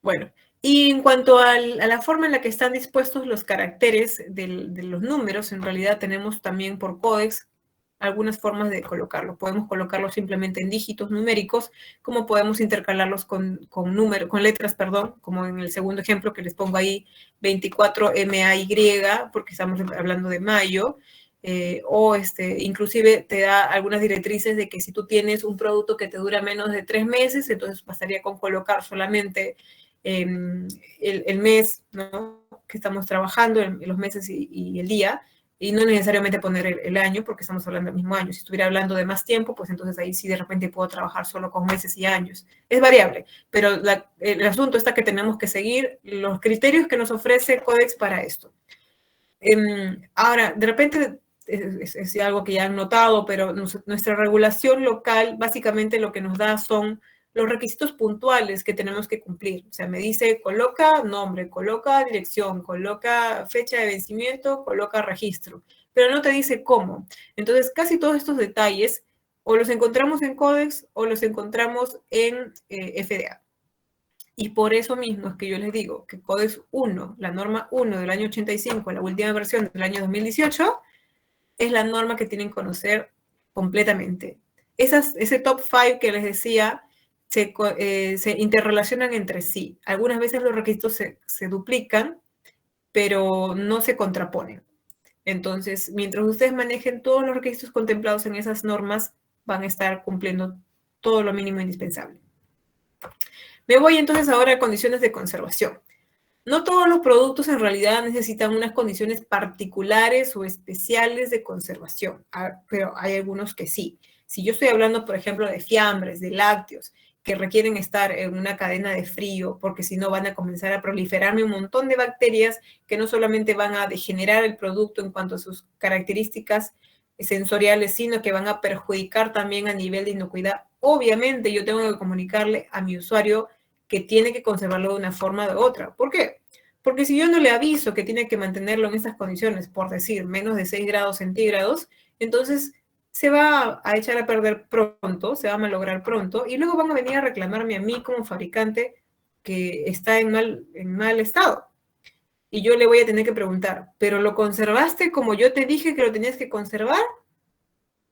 Bueno, y en cuanto a la forma en la que están dispuestos los caracteres de los números, en realidad tenemos también por Codex algunas formas de colocarlo. Podemos colocarlo simplemente en dígitos numéricos, como podemos intercalarlos con letras, perdón, como en el segundo ejemplo que les pongo ahí, 24 MAY, porque estamos hablando de mayo, inclusive te da algunas directrices de que si tú tienes un producto que te dura menos de 3 meses, entonces bastaría con colocar solamente el mes, ¿no? Que estamos trabajando, los meses y el día, y no necesariamente poner el año, porque estamos hablando del mismo año. Si estuviera hablando de más tiempo, pues entonces ahí sí de repente puedo trabajar solo con meses y años. Es variable, pero el asunto está que tenemos que seguir los criterios que nos ofrece Codex para esto. Ahora, de repente es algo que ya han notado, pero nuestra regulación local básicamente lo que nos da son los requisitos puntuales que tenemos que cumplir. O sea, me dice, coloca nombre, coloca dirección, coloca fecha de vencimiento, coloca registro, pero no te dice cómo. Entonces, casi todos estos detalles o los encontramos en Codex o los encontramos en FDA. Y por eso mismo es que yo les digo que Codex 1, la norma 1 del año 85, la última versión del año 2018, es la norma que tienen que conocer completamente. Ese top 5 que les decía, se interrelacionan entre sí. Algunas veces los requisitos se duplican, pero no se contraponen. Entonces, mientras ustedes manejen todos los requisitos contemplados en esas normas, van a estar cumpliendo todo lo mínimo indispensable. Me voy entonces ahora a condiciones de conservación. No todos los productos en realidad necesitan unas condiciones particulares o especiales de conservación, pero hay algunos que sí. Si yo estoy hablando, por ejemplo, de fiambres, de lácteos, que requieren estar en una cadena de frío, porque si no van a comenzar a proliferarme un montón de bacterias que no solamente van a degenerar el producto en cuanto a sus características sensoriales, sino que van a perjudicar también a nivel de inocuidad. Obviamente yo tengo que comunicarle a mi usuario que tiene que conservarlo de una forma o de otra. ¿Por qué? Porque si yo no le aviso que tiene que mantenerlo en estas condiciones, por decir, menos de 6 grados centígrados, entonces se va a echar a perder pronto, se va a malograr pronto, y luego van a venir a reclamarme a mí como fabricante que está en mal estado. Y yo le voy a tener que preguntar, ¿pero lo conservaste como yo te dije que lo tenías que conservar?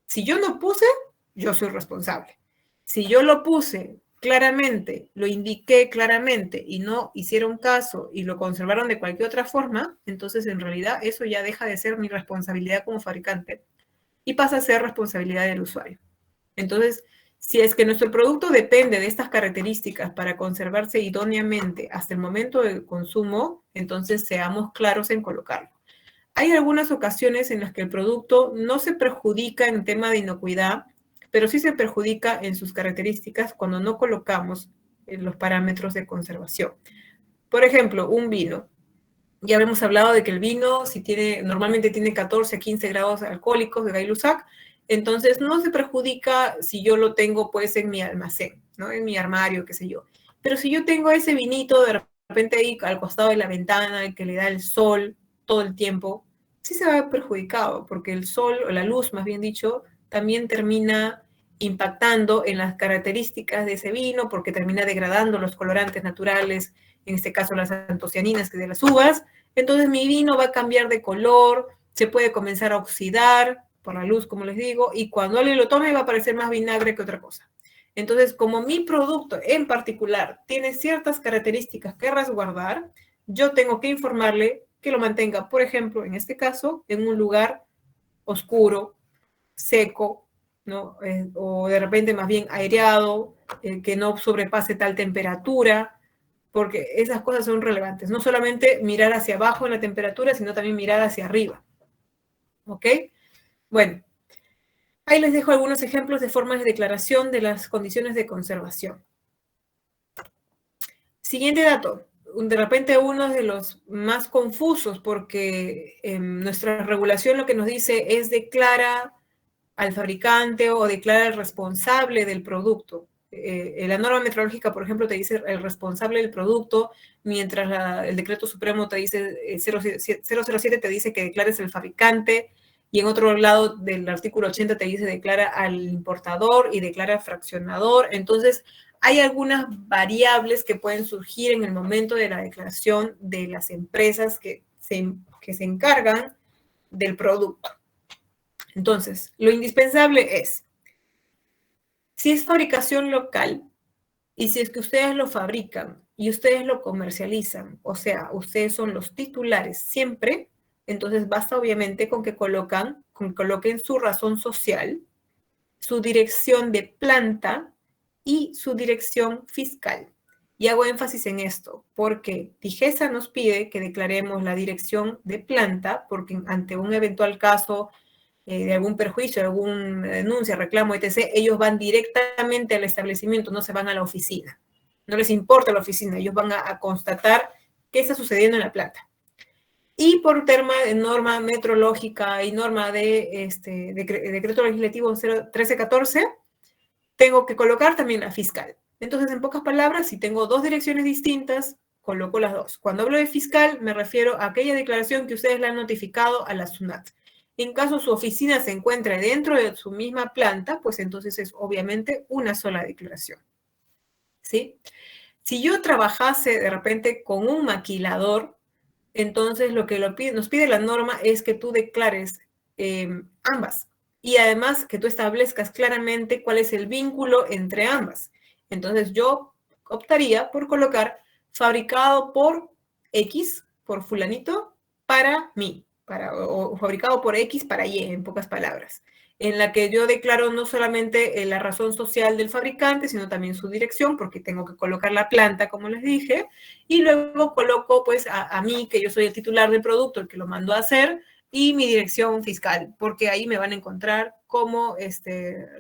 Si yo no puse, yo soy responsable. Si yo lo puse claramente, lo indiqué claramente y no hicieron caso y lo conservaron de cualquier otra forma, entonces en realidad eso ya deja de ser mi responsabilidad como fabricante y pasa a ser responsabilidad del usuario. Entonces, si es que nuestro producto depende de estas características para conservarse idóneamente hasta el momento del consumo, entonces seamos claros en colocarlo. Hay algunas ocasiones en las que el producto no se perjudica en tema de inocuidad, pero sí se perjudica en sus características cuando no colocamos los parámetros de conservación. Por ejemplo, un vino. Ya hemos hablado de que el vino, si normalmente tiene 14 a 15 grados alcohólicos de Gay-Lussac, entonces no se perjudica si yo lo tengo pues en mi almacén, ¿no? En mi armario, qué sé yo. Pero si yo tengo ese vinito de repente ahí al costado de la ventana, que le da el sol todo el tiempo, sí se va a ver perjudicado, porque el sol, o la luz más bien dicho, también termina impactando en las características de ese vino, porque termina degradando los colorantes naturales, en este caso las antocianinas de las uvas. Entonces mi vino va a cambiar de color, se puede comenzar a oxidar por la luz, como les digo, y cuando alguien lo tome va a parecer más vinagre que otra cosa. Entonces, como mi producto en particular tiene ciertas características que resguardar, yo tengo que informarle que lo mantenga, por ejemplo, en este caso, en un lugar oscuro, seco, ¿no? O de repente más bien aireado, que no sobrepase tal temperatura, porque esas cosas son relevantes. No solamente mirar hacia abajo en la temperatura, sino también mirar hacia arriba. ¿Ok? Bueno, ahí les dejo algunos ejemplos de formas de declaración de las condiciones de conservación. Siguiente dato. De repente uno de los más confusos, porque nuestra regulación lo que nos dice es declara al fabricante o declara al responsable del producto. La norma metrológica, por ejemplo, te dice el responsable del producto, mientras el decreto supremo te dice, 007 te dice que declares el fabricante, y en otro lado del artículo 80 te dice declara al importador y declara al fraccionador. Entonces, hay algunas variables que pueden surgir en el momento de la declaración de las empresas que se encargan del producto. Entonces, lo indispensable es, si es fabricación local y si es que ustedes lo fabrican y ustedes lo comercializan, o sea, ustedes son los titulares siempre, entonces basta obviamente con que coloquen su razón social, su dirección de planta y su dirección fiscal. Y hago énfasis en esto, porque DIGESA nos pide que declaremos la dirección de planta, porque ante un eventual caso de algún perjuicio, alguna denuncia, reclamo, etc., ellos van directamente al establecimiento, no se van a la oficina. No les importa la oficina, ellos van a constatar qué está sucediendo en la planta. Y por tema de norma metrológica y norma de decreto legislativo 1314, tengo que colocar también la fiscal. Entonces, en pocas palabras, si tengo dos direcciones distintas, coloco las dos. Cuando hablo de fiscal, me refiero a aquella declaración que ustedes le han notificado a la SUNAT. En caso su oficina se encuentre dentro de su misma planta, pues entonces es obviamente una sola declaración. ¿Sí? Si yo trabajase de repente con un maquilador, entonces lo que nos pide la norma es que tú declares ambas. Y además que tú establezcas claramente cuál es el vínculo entre ambas. Entonces yo optaría por colocar fabricado por X, por fulanito, para mí, o fabricado por X para Y, en pocas palabras, en la que yo declaro no solamente la razón social del fabricante, sino también su dirección, porque tengo que colocar la planta, como les dije, y luego coloco pues a mí, que yo soy el titular del producto, el que lo mandó a hacer, y mi dirección fiscal, porque ahí me van a encontrar como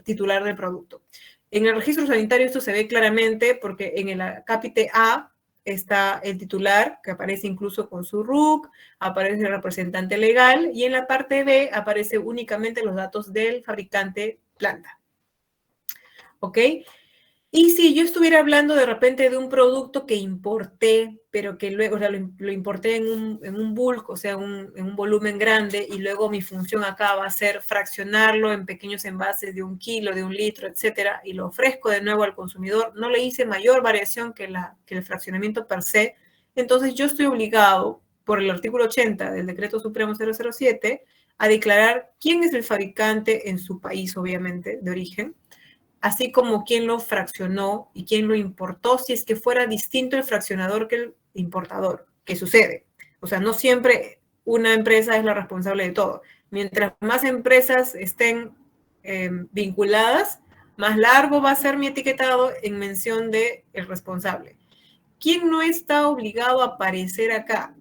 titular del producto. En el registro sanitario esto se ve claramente porque en el acápite A está el titular, que aparece incluso con su RUC, aparece el representante legal, y en la parte B aparece únicamente los datos del fabricante planta. ¿Ok? Y si yo estuviera hablando de repente de un producto que importé, pero que luego, o sea, lo importé en un bulk, o sea, en un volumen grande, y luego mi función acá va a ser fraccionarlo en pequeños envases de 1 kilo, de 1 litro, etcétera, y lo ofrezco de nuevo al consumidor, no le hice mayor variación que el fraccionamiento per se, entonces yo estoy obligado, por el artículo 80 del Decreto Supremo 007, a declarar quién es el fabricante en su país, obviamente, de origen, así como quién lo fraccionó y quién lo importó, si es que fuera distinto el fraccionador que el importador, que sucede. O sea, no siempre una empresa es la responsable de todo. Mientras más empresas estén vinculadas, más largo va a ser mi etiquetado en mención de el responsable. ¿Quién no está obligado a aparecer acá?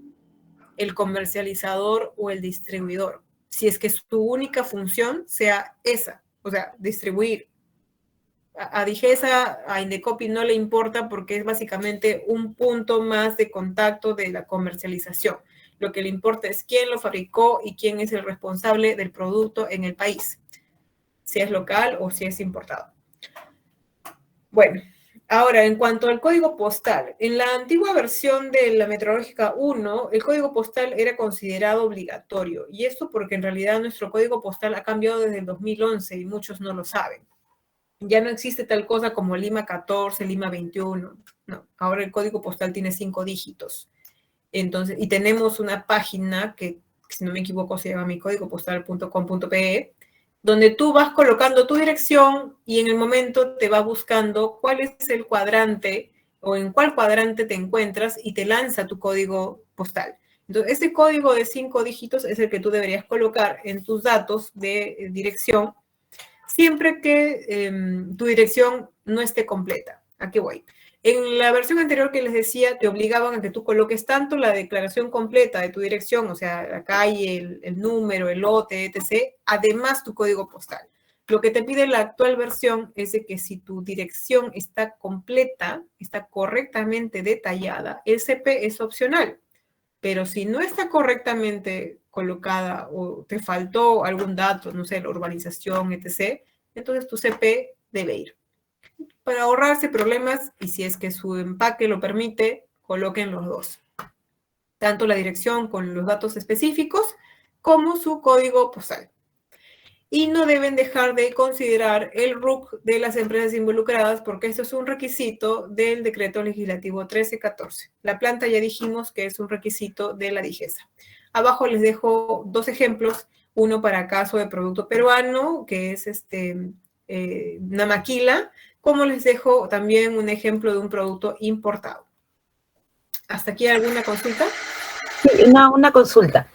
El comercializador o el distribuidor, si es que su única función sea esa, o sea, distribuir. A Digesa, a Indecopi no le importa porque es básicamente un punto más de contacto de la comercialización. Lo que le importa es quién lo fabricó y quién es el responsable del producto en el país, si es local o si es importado. Bueno, ahora en cuanto al código postal, en la antigua versión de la Metrológica 1, el código postal era considerado obligatorio, y esto porque en realidad nuestro código postal ha cambiado desde el 2011 y muchos no lo saben. Ya no existe tal cosa como Lima 14, Lima 21. No, ahora el código postal tiene 5 dígitos. Entonces, y tenemos una página que, si no me equivoco, se llama micódigopostal.com.pe, donde tú vas colocando tu dirección y en el momento te va buscando cuál es el cuadrante o en cuál cuadrante te encuentras y te lanza tu código postal. Entonces, ese código de 5 dígitos es el que tú deberías colocar en tus datos de dirección siempre que tu dirección no esté completa. ¿A qué voy? En la versión anterior que les decía, te obligaban a que tú coloques tanto la declaración completa de tu dirección, o sea, la calle, el número, el lote, etc., además tu código postal. Lo que te pide la actual versión es de que si tu dirección está completa, está correctamente detallada, el CP es opcional. Pero si no está correctamente colocada o te faltó algún dato, no sé, la urbanización, etc., entonces tu CP debe ir. Para ahorrarse problemas, y si es que su empaque lo permite, coloquen los dos. Tanto la dirección con los datos específicos como su código postal. Y no deben dejar de considerar el RUC de las empresas involucradas porque esto es un requisito del Decreto Legislativo 1314. La planta ya dijimos que es un requisito de la Digesa. Abajo les dejo 2 ejemplos, uno para caso de producto peruano, que es una maquila, como les dejo también un ejemplo de un producto importado. ¿Hasta aquí alguna consulta? Sí, una consulta.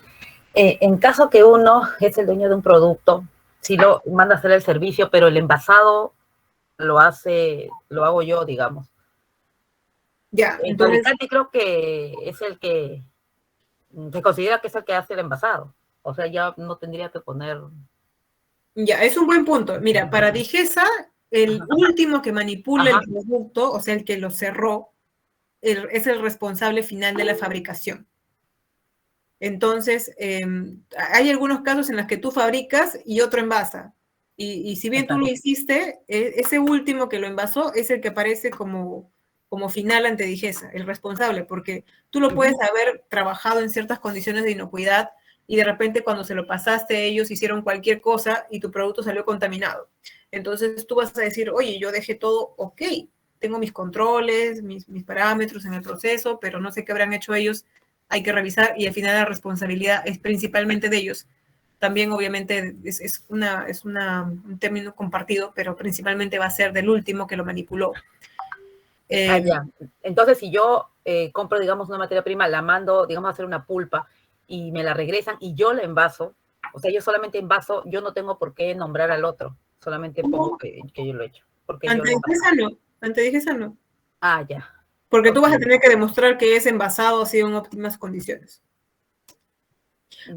En caso que uno es el dueño de un producto, si lo manda a hacer el servicio, pero el envasado lo hago yo, digamos. Ya, El entonces, fabricante creo que es el que se considera que es el que hace el envasado. O sea, ya no tendría que poner... ya, es un buen punto. Mira, para Digesa, el último que manipula Ajá. el producto, o sea, el que lo cerró, es el responsable final de la fabricación. Entonces, hay algunos casos en los que tú fabricas y otro envasa. Y si bien tú lo hiciste, ese último que lo envasó es el que aparece como final ante Digesa, el responsable, porque tú lo puedes haber trabajado en ciertas condiciones de inocuidad y de repente cuando se lo pasaste, ellos hicieron cualquier cosa y tu producto salió contaminado. Entonces tú vas a decir, oye, yo dejé todo ok, tengo mis controles, mis parámetros en el proceso, pero no sé qué habrán hecho ellos, hay que revisar y al final la responsabilidad es principalmente de ellos. También obviamente es un término compartido, pero principalmente va a ser del último que lo manipuló. Ya. Entonces, si yo compro, digamos, una materia prima, la mando, digamos, a hacer una pulpa, y me la regresan y yo la envaso, o sea, yo solamente envaso, yo no tengo por qué nombrar al otro, solamente pongo que yo lo he hecho. Porque yo lo Antedijesa no, antedijesa no. Ah, ya. Porque tú vas a Ok. tener que demostrar que ese envasado ha sido en óptimas condiciones.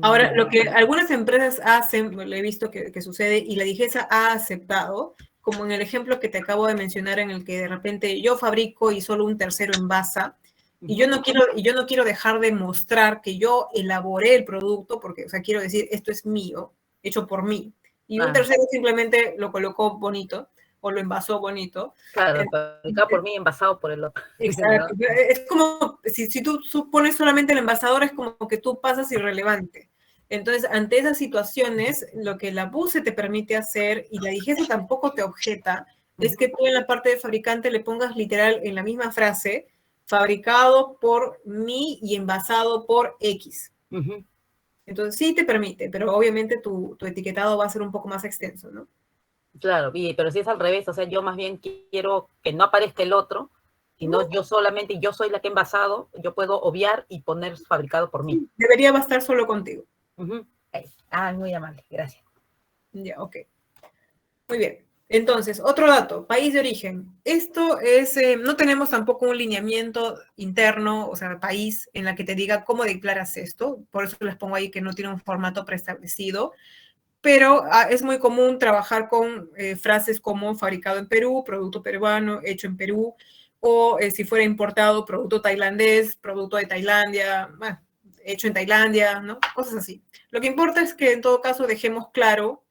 Ahora, lo que algunas empresas hacen, lo he visto que sucede, y la DIGESA ha aceptado, como en el ejemplo que te acabo de mencionar, en el que de repente yo fabrico y solo un tercero envasa, y yo no quiero dejar de mostrar que yo elaboré el producto, porque, o sea, quiero decir, esto es mío, hecho por mí. Y un tercero simplemente lo colocó bonito, o lo envasó bonito. Claro, fabricado por mí, envasado por el otro. Exacto. Es como, si tú pones solamente el envasador, es como que tú pasas irrelevante. Entonces, ante esas situaciones, lo que la BUCE te permite hacer, y la DIGESA tampoco te objeta, es que tú en la parte de fabricante le pongas literal en la misma frase, fabricado por mí y envasado por X. Entonces, sí te permite, pero obviamente tu etiquetado va a ser un poco más extenso, ¿no? Claro, pero si es al revés, o sea, yo más bien quiero que no aparezca el otro, sino yo solamente, yo soy la que he envasado, yo puedo obviar y poner fabricado por mí. Debería bastar solo contigo. Muy amable, gracias. Ya, ok. Muy bien. Entonces, otro dato, país de origen. Esto es, no tenemos tampoco un lineamiento interno, o sea, país, en la que te diga cómo declaras esto. Por eso les pongo ahí que no tiene un formato preestablecido. Pero es muy común trabajar con frases como fabricado en Perú, producto peruano, hecho en Perú, o si fuera importado, producto tailandés, producto de Tailandia, bueno, hecho en Tailandia, ¿no? Cosas así. Lo que importa es que en todo caso dejemos claro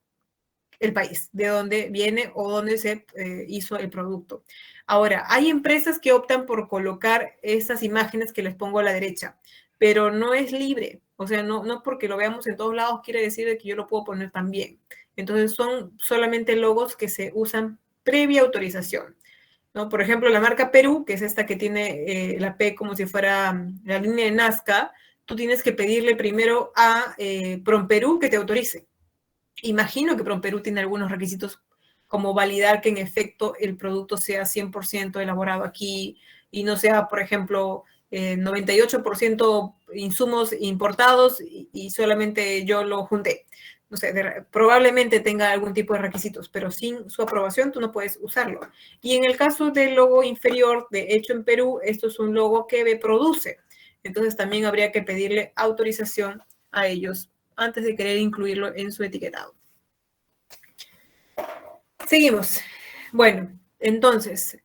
el país, de dónde viene o dónde se hizo el producto. Ahora, hay empresas que optan por colocar estas imágenes que les pongo a la derecha, pero no es libre. O sea, no porque lo veamos en todos lados quiere decir que yo lo puedo poner también. Entonces, son solamente logos que se usan previa autorización, ¿no? Por ejemplo, la marca Perú, que es esta que tiene la P como si fuera la línea de Nazca, tú tienes que pedirle primero a PromPerú que te autorice. Imagino que PromPerú tiene algunos requisitos como validar que en efecto el producto sea 100% elaborado aquí y no sea, por ejemplo, 98% insumos importados y solamente yo lo junté. No sé, probablemente tenga algún tipo de requisitos, pero sin su aprobación tú no puedes usarlo. Y en el caso del logo inferior de hecho en Perú, esto es un logo que produce. Entonces también habría que pedirle autorización a ellos antes de querer incluirlo en su etiquetado. Seguimos. Bueno, entonces,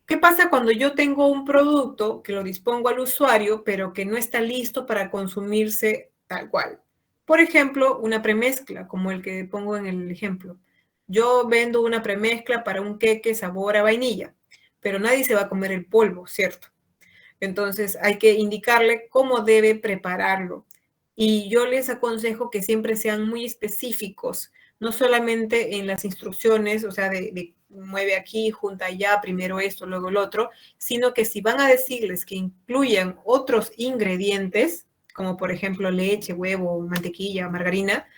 ¿qué pasa cuando yo tengo un producto que lo dispongo al usuario, pero que no está listo para consumirse tal cual? Por ejemplo, una premezcla, como el que pongo en el ejemplo. Yo vendo una premezcla para un queque sabor a vainilla, pero nadie se va a comer el polvo, ¿cierto? Entonces, hay que indicarle cómo debe prepararlo. Y yo les aconsejo que siempre sean muy específicos, no solamente en las instrucciones, o sea, de mueve aquí, junta allá, primero esto, luego el otro, sino que si van a decirles que incluyan otros ingredientes, como por ejemplo leche, huevo, mantequilla, margarina,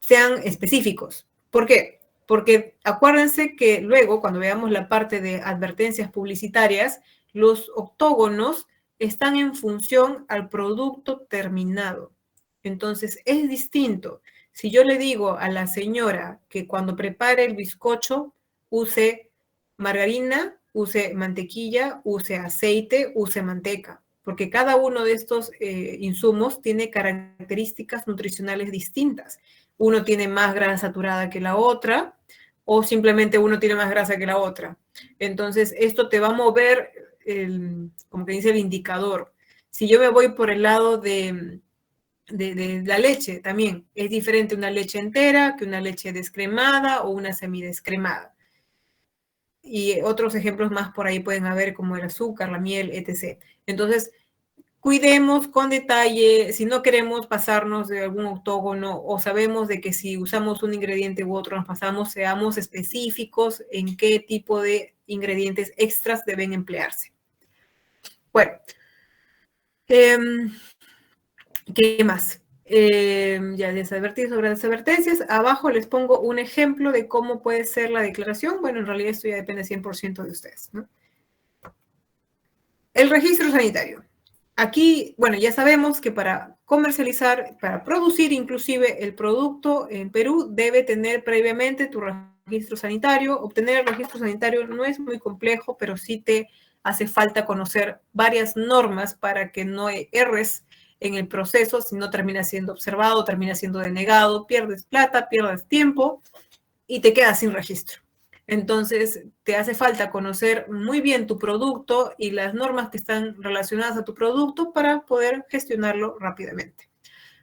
sean específicos. ¿Por qué? Porque acuérdense que luego, cuando veamos la parte de advertencias publicitarias, los octógonos están en función al producto terminado. Entonces, es distinto. Si yo le digo a la señora que cuando prepare el bizcocho use margarina, use mantequilla, use aceite, use manteca, porque cada uno de estos insumos tiene características nutricionales distintas. Uno tiene más grasa saturada que la otra, o simplemente uno tiene más grasa que la otra. Entonces, esto te va a mover, como que dice el indicador. Si yo me voy por el lado de la leche, también es diferente una leche entera que una leche descremada o una semidescremada. Y otros ejemplos más por ahí pueden haber, como el azúcar, la miel, etc. Entonces, cuidemos con detalle, si no queremos pasarnos de algún octógono o sabemos de que si usamos un ingrediente u otro nos pasamos, seamos específicos en qué tipo de ingredientes extras deben emplearse. Bueno, ¿qué más? Ya les advertí sobre las advertencias. Abajo les pongo un ejemplo de cómo puede ser la declaración. Bueno, en realidad esto ya depende 100% de ustedes, ¿no? El registro sanitario. Aquí, bueno, ya sabemos que para comercializar, para producir inclusive el producto en Perú, debe tener previamente tu registro sanitario. Obtener el registro sanitario no es muy complejo, pero sí te hace falta conocer varias normas para que no erres en el proceso, si no termina siendo observado, termina siendo denegado, pierdes plata, pierdes tiempo y te quedas sin registro. Entonces, te hace falta conocer muy bien tu producto y las normas que están relacionadas a tu producto para poder gestionarlo rápidamente.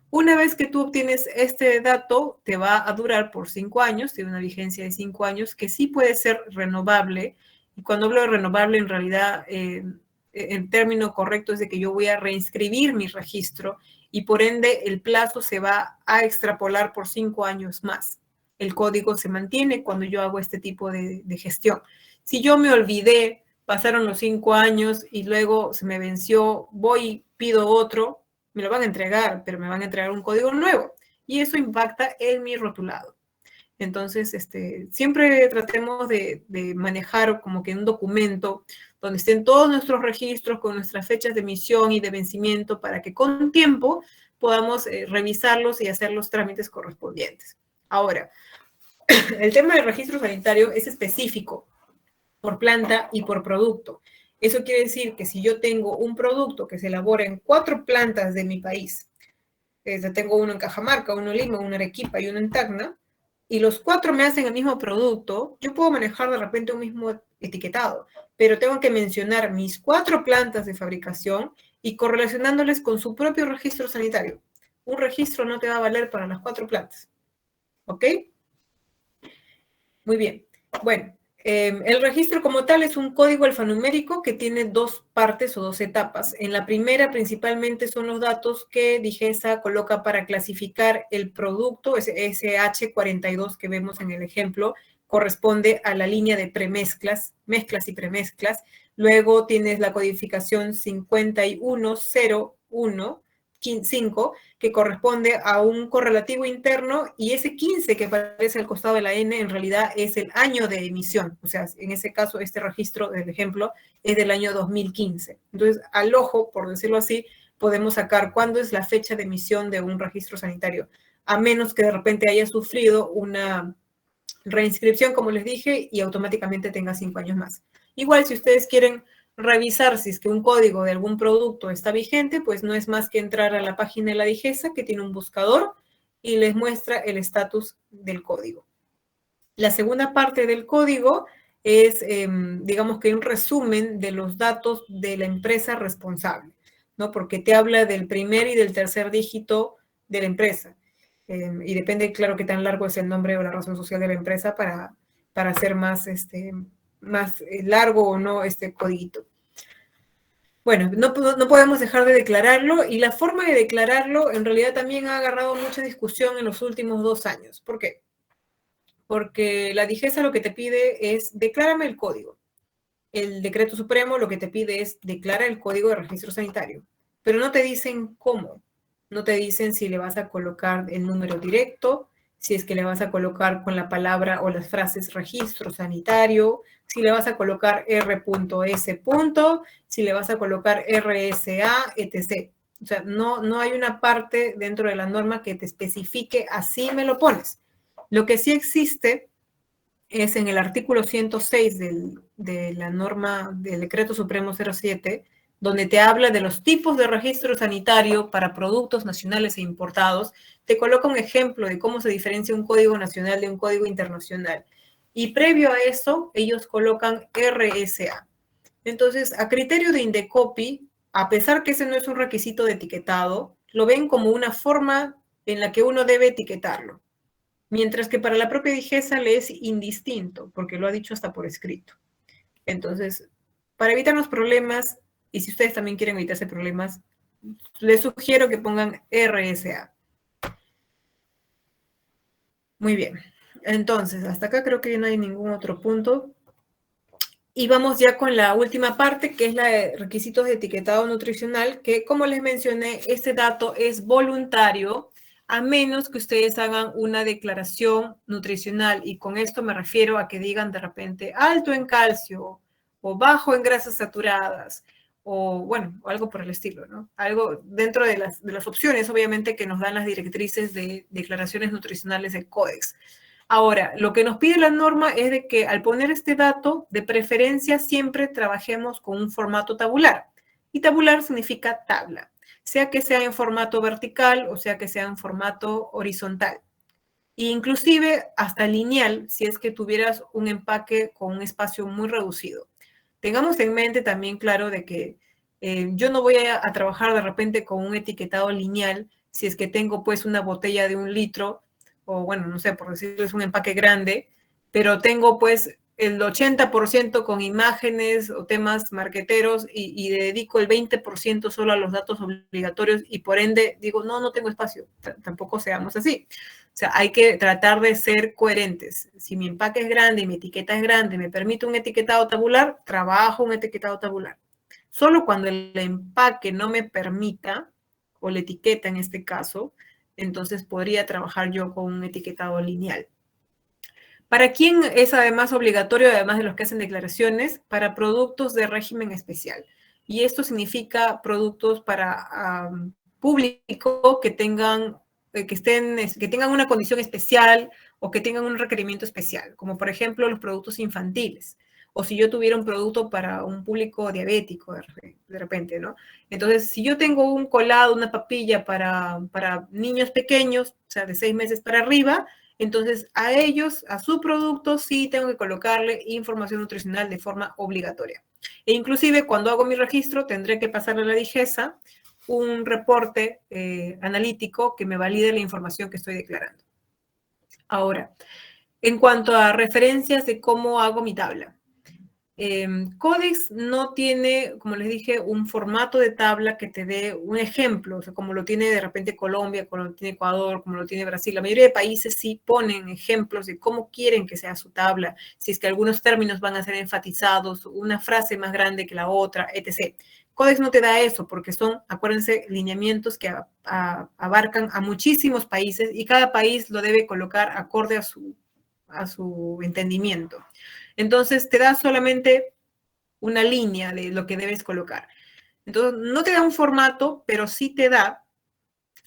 Una vez que tú obtienes este dato, te va a durar por 5 años, tiene una vigencia de 5 años, que sí puede ser renovable. Y cuando hablo de renovable, en realidad, el término correcto es de que yo voy a reinscribir mi registro y por ende el plazo se va a extrapolar por 5 años más. El código se mantiene cuando yo hago este tipo de gestión. Si yo me olvidé, pasaron los 5 años y luego se me venció, voy y pido otro, me lo van a entregar, pero me van a entregar un código nuevo y eso impacta en mi rotulado. Entonces, siempre tratemos de manejar como que un documento donde estén todos nuestros registros con nuestras fechas de emisión y de vencimiento para que con tiempo podamos revisarlos y hacer los trámites correspondientes. Ahora, el tema del registro sanitario es específico por planta y por producto. Eso quiere decir que si yo tengo un producto que se elabora en 4 plantas de mi país, tengo uno en Cajamarca, uno en Lima, uno en Arequipa y uno en Tacna, y los 4 me hacen el mismo producto, yo puedo manejar de repente un mismo etiquetado, pero tengo que mencionar mis 4 plantas de fabricación y correlacionándoles con su propio registro sanitario. Un registro no te va a valer para las 4 plantas. ¿Ok? Muy bien. Bueno, el registro como tal es un código alfanumérico que tiene 2 partes o 2 etapas. En la primera principalmente son los datos que Digesa coloca para clasificar el producto, ese SH42 que vemos en el ejemplo, corresponde a la línea de premezclas, mezclas y premezclas. Luego tienes la codificación 5101, 5, que corresponde a un correlativo interno, y ese 15 que aparece al costado de la N en realidad es el año de emisión. O sea, en ese caso, este registro del ejemplo es del año 2015. Entonces, al ojo, por decirlo así, podemos sacar cuándo es la fecha de emisión de un registro sanitario, a menos que de repente haya sufrido una reinscripción, como les dije, y automáticamente tenga 5 años más. Igual, si ustedes quieren revisar si es que un código de algún producto está vigente, pues no es más que entrar a la página de la Digesa, que tiene un buscador, y les muestra el estatus del código. La segunda parte del código es, digamos que un resumen de los datos de la empresa responsable, ¿no? Porque te habla del primer y del tercer dígito de la empresa. Y depende, claro, qué tan largo es el nombre o la razón social de la empresa para hacer más, más largo o no este codiguito. Bueno, no podemos dejar de declararlo, y la forma de declararlo en realidad también ha agarrado mucha discusión en los últimos 2 años. ¿Por qué? Porque la Digesa lo que te pide es declárame el código. El decreto supremo lo que te pide es declara el código de registro sanitario, pero no te dicen cómo. No te dicen si le vas a colocar el número directo, si es que le vas a colocar con la palabra o las frases registro sanitario, si le vas a colocar R.S. si le vas a colocar RSA, etc. O sea, no hay una parte dentro de la norma que te especifique así me lo pones. Lo que sí existe es en el artículo 106 de la norma del Decreto Supremo 07, donde te habla de los tipos de registro sanitario para productos nacionales e importados. Te coloca un ejemplo de cómo se diferencia un código nacional de un código internacional. Y previo a eso, ellos colocan RSA. Entonces, a criterio de Indecopi, a pesar que ese no es un requisito de etiquetado, lo ven como una forma en la que uno debe etiquetarlo. Mientras que para la propia Digesa le es indistinto, porque lo ha dicho hasta por escrito. Entonces, para evitarnos problemas, y si ustedes también quieren evitarse problemas, les sugiero que pongan RSA. Muy bien. Entonces, hasta acá creo que ya no hay ningún otro punto. Y vamos ya con la última parte, que es la de requisitos de etiquetado nutricional, que, como les mencioné, este dato es voluntario, a menos que ustedes hagan una declaración nutricional, y con esto me refiero a que digan de repente alto en calcio, o bajo en grasas saturadas, o bueno, o algo por el estilo, ¿no? Algo dentro de las opciones, obviamente, que nos dan las directrices de declaraciones nutricionales del Códex. Ahora, lo que nos pide la norma es de que al poner este dato, de preferencia siempre trabajemos con un formato tabular. Y tabular significa tabla, sea que sea en formato vertical o sea que sea en formato horizontal. E inclusive hasta lineal, si es que tuvieras un empaque con un espacio muy reducido. Tengamos en mente también, claro, de que yo no voy a trabajar de repente con un etiquetado lineal si es que tengo pues una botella de 1 litro, o bueno, no sé, por decirlo, es un empaque grande, pero tengo pues el 80% con imágenes o temas marqueteros y dedico el 20% solo a los datos obligatorios y por ende digo, no tengo espacio. Tampoco seamos así. O sea, hay que tratar de ser coherentes. Si mi empaque es grande y mi etiqueta es grande, me permite un etiquetado tabular, trabajo un etiquetado tabular. Solo cuando el empaque no me permita, o la etiqueta en este caso, entonces podría trabajar yo con un etiquetado lineal. ¿Para quién es además obligatorio, además de los que hacen declaraciones? Para productos de régimen especial. Y esto significa productos para público que tengan una condición especial o que tengan un requerimiento especial, como por ejemplo los productos infantiles. O si yo tuviera un producto para un público diabético de repente, ¿no? Entonces, si yo tengo un colado, una papilla para niños pequeños, o sea, de 6 meses para arriba, entonces a ellos, a su producto, sí tengo que colocarle información nutricional de forma obligatoria. E inclusive cuando hago mi registro, tendré que pasarle a la DIGESA un reporte analítico que me valide la información que estoy declarando. Ahora, en cuanto a referencias de cómo hago mi tabla. Codex no tiene, como les dije, un formato de tabla que te dé un ejemplo, o sea, como lo tiene de repente Colombia, como lo tiene Ecuador, como lo tiene Brasil. La mayoría de países sí ponen ejemplos de cómo quieren que sea su tabla, si es que algunos términos van a ser enfatizados, una frase más grande que la otra, etc. Codex no te da eso porque son, acuérdense, lineamientos que abarcan a muchísimos países y cada país lo debe colocar acorde a su entendimiento. Entonces, te da solamente una línea de lo que debes colocar. Entonces, no te da un formato, pero sí te da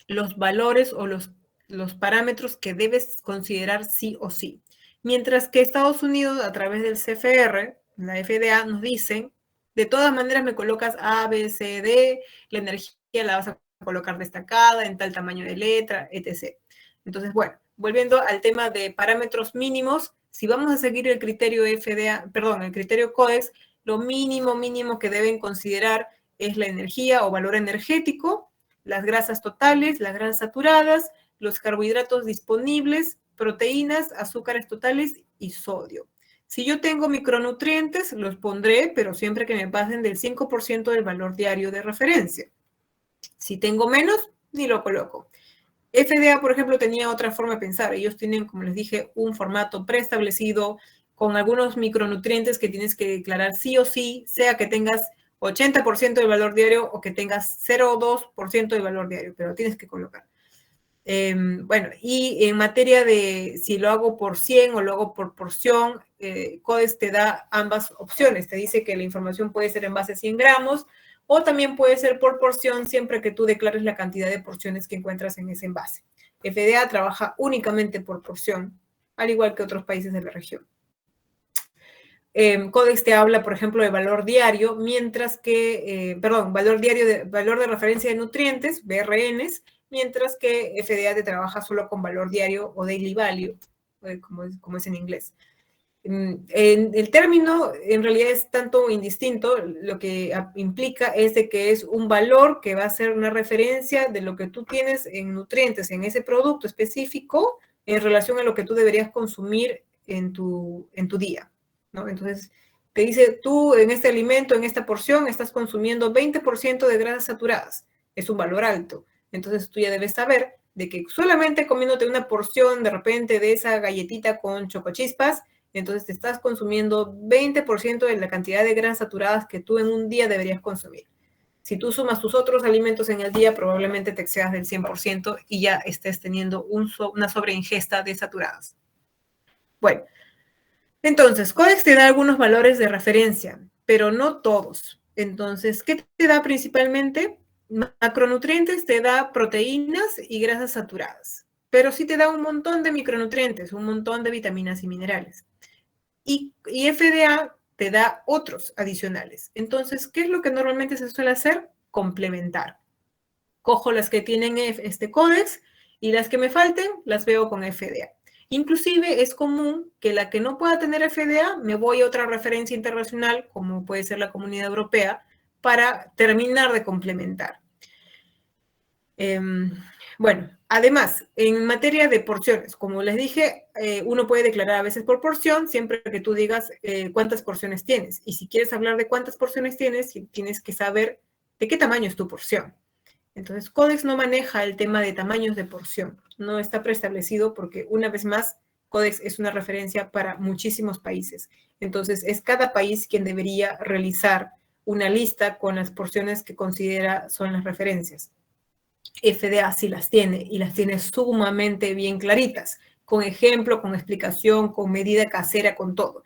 los valores o los parámetros que debes considerar sí o sí. Mientras que Estados Unidos, a través del CFR, la FDA, nos dicen, de todas maneras me colocas A, B, C, D, la energía la vas a colocar destacada, en tal tamaño de letra, etc. Entonces, bueno, volviendo al tema de parámetros mínimos, si vamos a seguir el criterio FDA, perdón, el criterio CODEX, lo mínimo que deben considerar es la energía o valor energético, las grasas totales, las grasas saturadas, los carbohidratos disponibles, proteínas, azúcares totales y sodio. Si yo tengo micronutrientes, los pondré, pero siempre que me pasen del 5% del valor diario de referencia. Si tengo menos, ni lo coloco. FDA, por ejemplo, tenía otra forma de pensar. Ellos tienen, como les dije, un formato preestablecido con algunos micronutrientes que tienes que declarar sí o sí, sea que tengas 80% del valor diario o que tengas 0,2% del valor diario, pero tienes que colocar. Bueno, y en materia de si lo hago por 100 o lo hago por porción, CODEX te da ambas opciones. Te dice que la información puede ser en base a 100 gramos o también puede ser por porción siempre que tú declares la cantidad de porciones que encuentras en ese envase. FDA trabaja únicamente por porción, al igual que otros países de la región. Codex te habla, por ejemplo, de valor diario, mientras que, valor de referencia de nutrientes, BRNs, mientras que FDA te trabaja solo con valor diario o daily value, como es en inglés. El término en realidad es tanto indistinto, lo que implica es de que es un valor que va a ser una referencia de lo que tú tienes en nutrientes en ese producto específico en relación a lo que tú deberías consumir en tu día, ¿no? Entonces, te dice, tú en este alimento, en esta porción, estás consumiendo 20% de grasas saturadas. Es un valor alto. Entonces, tú ya debes saber de que solamente comiéndote una porción de repente de esa galletita con chocochispas, entonces te estás consumiendo 20% de la cantidad de grasas saturadas que tú en un día deberías consumir. Si tú sumas tus otros alimentos en el día, probablemente te excedas del 100% y ya estés teniendo una sobreingesta de saturadas. Bueno, entonces, Codex te da algunos valores de referencia, pero no todos. Entonces, ¿qué te da principalmente? Macronutrientes te da proteínas y grasas saturadas, pero sí te da un montón de micronutrientes, un montón de vitaminas y minerales. Y FDA te da otros adicionales. Entonces, ¿qué es lo que normalmente se suele hacer? Complementar. Cojo las que tienen este códex y las que me falten las veo con FDA. Inclusive es común que la que no pueda tener FDA me voy a otra referencia internacional, como puede ser la Comunidad Europea, para terminar de complementar. Bueno, además, en materia de porciones, como les dije, uno puede declarar a veces por porción, siempre que tú digas cuántas porciones tienes. Y si quieres hablar de cuántas porciones tienes, tienes que saber de qué tamaño es tu porción. Entonces, Codex no maneja el tema de tamaños de porción. No está preestablecido porque, una vez más, Codex es una referencia para muchísimos países. Entonces, es cada país quien debería realizar una lista con las porciones que considera son las referencias. FDA sí las tiene y las tiene sumamente bien claritas, con ejemplo, con explicación, con medida casera, con todo.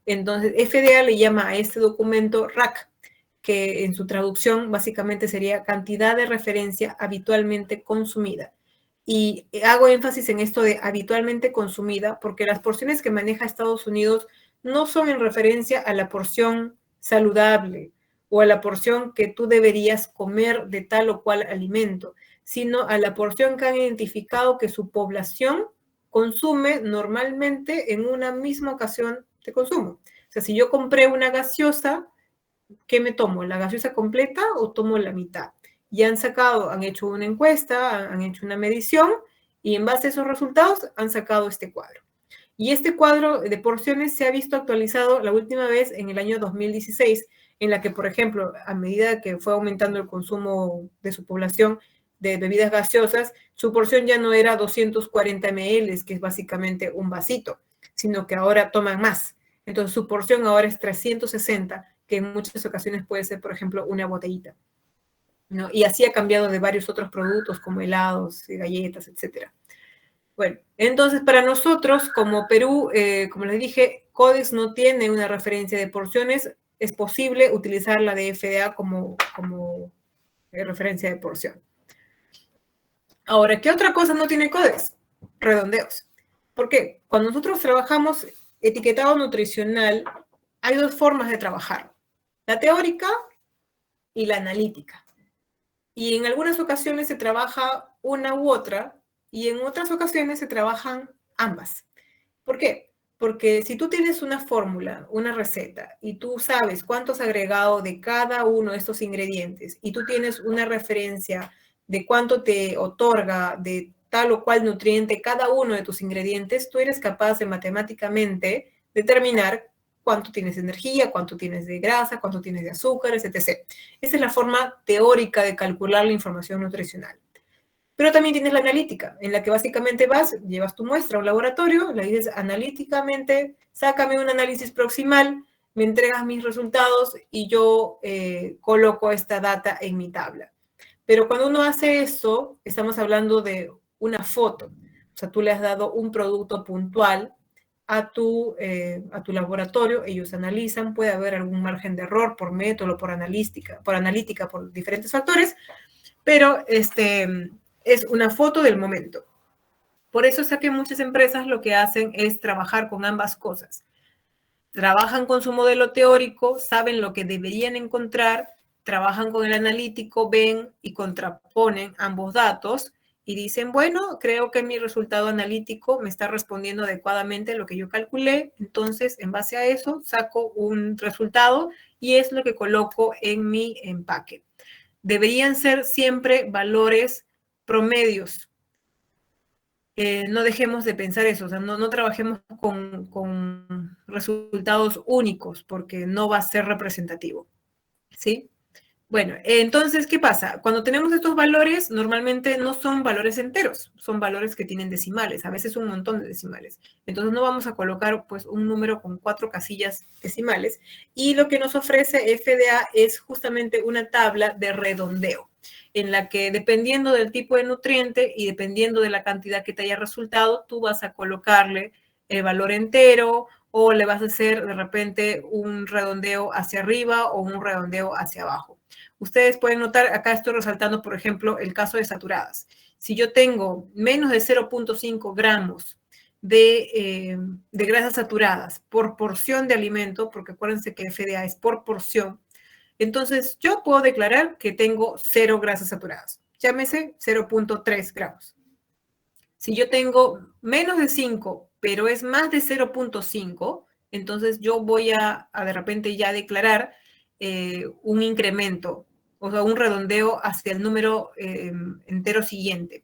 Entonces, FDA le llama a este documento RAC, que en su traducción básicamente sería cantidad de referencia habitualmente consumida. Y hago énfasis en esto de habitualmente consumida porque las porciones que maneja Estados Unidos no son en referencia a la porción saludable o a la porción que tú deberías comer de tal o cual alimento, sino a la porción que han identificado que su población consume normalmente en una misma ocasión de consumo. O sea, si yo compré una gaseosa, ¿qué me tomo? ¿La gaseosa completa o tomo la mitad? Y han hecho una encuesta, han hecho una medición y en base a esos resultados han sacado este cuadro. Y este cuadro de porciones se ha visto actualizado la última vez en el año 2016, en la que, por ejemplo, a medida que fue aumentando el consumo de su población de bebidas gaseosas, su porción ya no era 240 ml, que es básicamente un vasito, sino que ahora toman más. Entonces su porción ahora es 360, que en muchas ocasiones puede ser, por ejemplo, una botellita, ¿no? Y así ha cambiado de varios otros productos como helados, galletas, etcétera. Bueno, entonces para nosotros, como Perú, como les dije, Codex no tiene una referencia de porciones, es posible utilizar la de FDA como referencia de porción. Ahora, ¿qué otra cosa no tiene Codex? Redondeos. ¿Por qué? Cuando nosotros trabajamos etiquetado nutricional, hay dos formas de trabajar, la teórica y la analítica. Y en algunas ocasiones se trabaja una u otra, y en otras ocasiones se trabajan ambas. ¿Por qué? Porque si tú tienes una fórmula, una receta, y tú sabes cuánto has agregado de cada uno de estos ingredientes, y tú tienes una referencia de cuánto te otorga de tal o cual nutriente cada uno de tus ingredientes, tú eres capaz de matemáticamente determinar cuánto tienes de energía, cuánto tienes de grasa, cuánto tienes de azúcares, etc. Esa es la forma teórica de calcular la información nutricional. Pero también tienes la analítica, en la que básicamente vas, llevas tu muestra a un laboratorio, le dices analíticamente, sácame un análisis proximal, me entregas mis resultados y yo coloco esta data en mi tabla. Pero cuando uno hace eso, estamos hablando de una foto. O sea, tú le has dado un producto puntual a tu laboratorio, ellos analizan, puede haber algún margen de error por método, por analítica, por diferentes factores, pero es una foto del momento. Por eso sé que muchas empresas lo que hacen es trabajar con ambas cosas. Trabajan con su modelo teórico, saben lo que deberían encontrar, trabajan con el analítico, ven y contraponen ambos datos y dicen, bueno, creo que mi resultado analítico me está respondiendo adecuadamente a lo que yo calculé, entonces en base a eso saco un resultado y es lo que coloco en mi empaque. Deberían ser siempre valores promedios. No dejemos de pensar eso, o sea, no trabajemos con resultados únicos porque no va a ser representativo, ¿sí? Bueno, entonces, ¿qué pasa? Cuando tenemos estos valores, normalmente no son valores enteros, son valores que tienen decimales, a veces un montón de decimales. Entonces no vamos a colocar pues un número con 4 casillas decimales y lo que nos ofrece FDA es justamente una tabla de redondeo en la que dependiendo del tipo de nutriente y dependiendo de la cantidad que te haya resultado, tú vas a colocarle el valor entero o le vas a hacer de repente un redondeo hacia arriba o un redondeo hacia abajo. Ustedes pueden notar, acá estoy resaltando, por ejemplo, el caso de saturadas. Si yo tengo menos de 0.5 gramos de grasas saturadas por porción de alimento, porque acuérdense que FDA es por porción, entonces yo puedo declarar que tengo 0 grasas saturadas. Llámese 0.3 gramos. Si yo tengo menos de 5, pero es más de 0.5, entonces yo voy a de repente ya declarar un incremento, o sea, un redondeo hacia el número entero siguiente.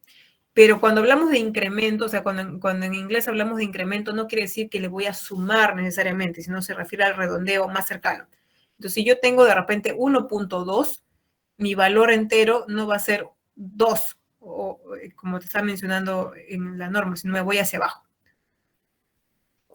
Pero cuando hablamos de incremento, o sea, cuando en inglés hablamos de incremento, no quiere decir que le voy a sumar necesariamente, sino se refiere al redondeo más cercano. Entonces, si yo tengo de repente 1.2, mi valor entero no va a ser 2, o como te está mencionando en la norma, sino me voy hacia abajo.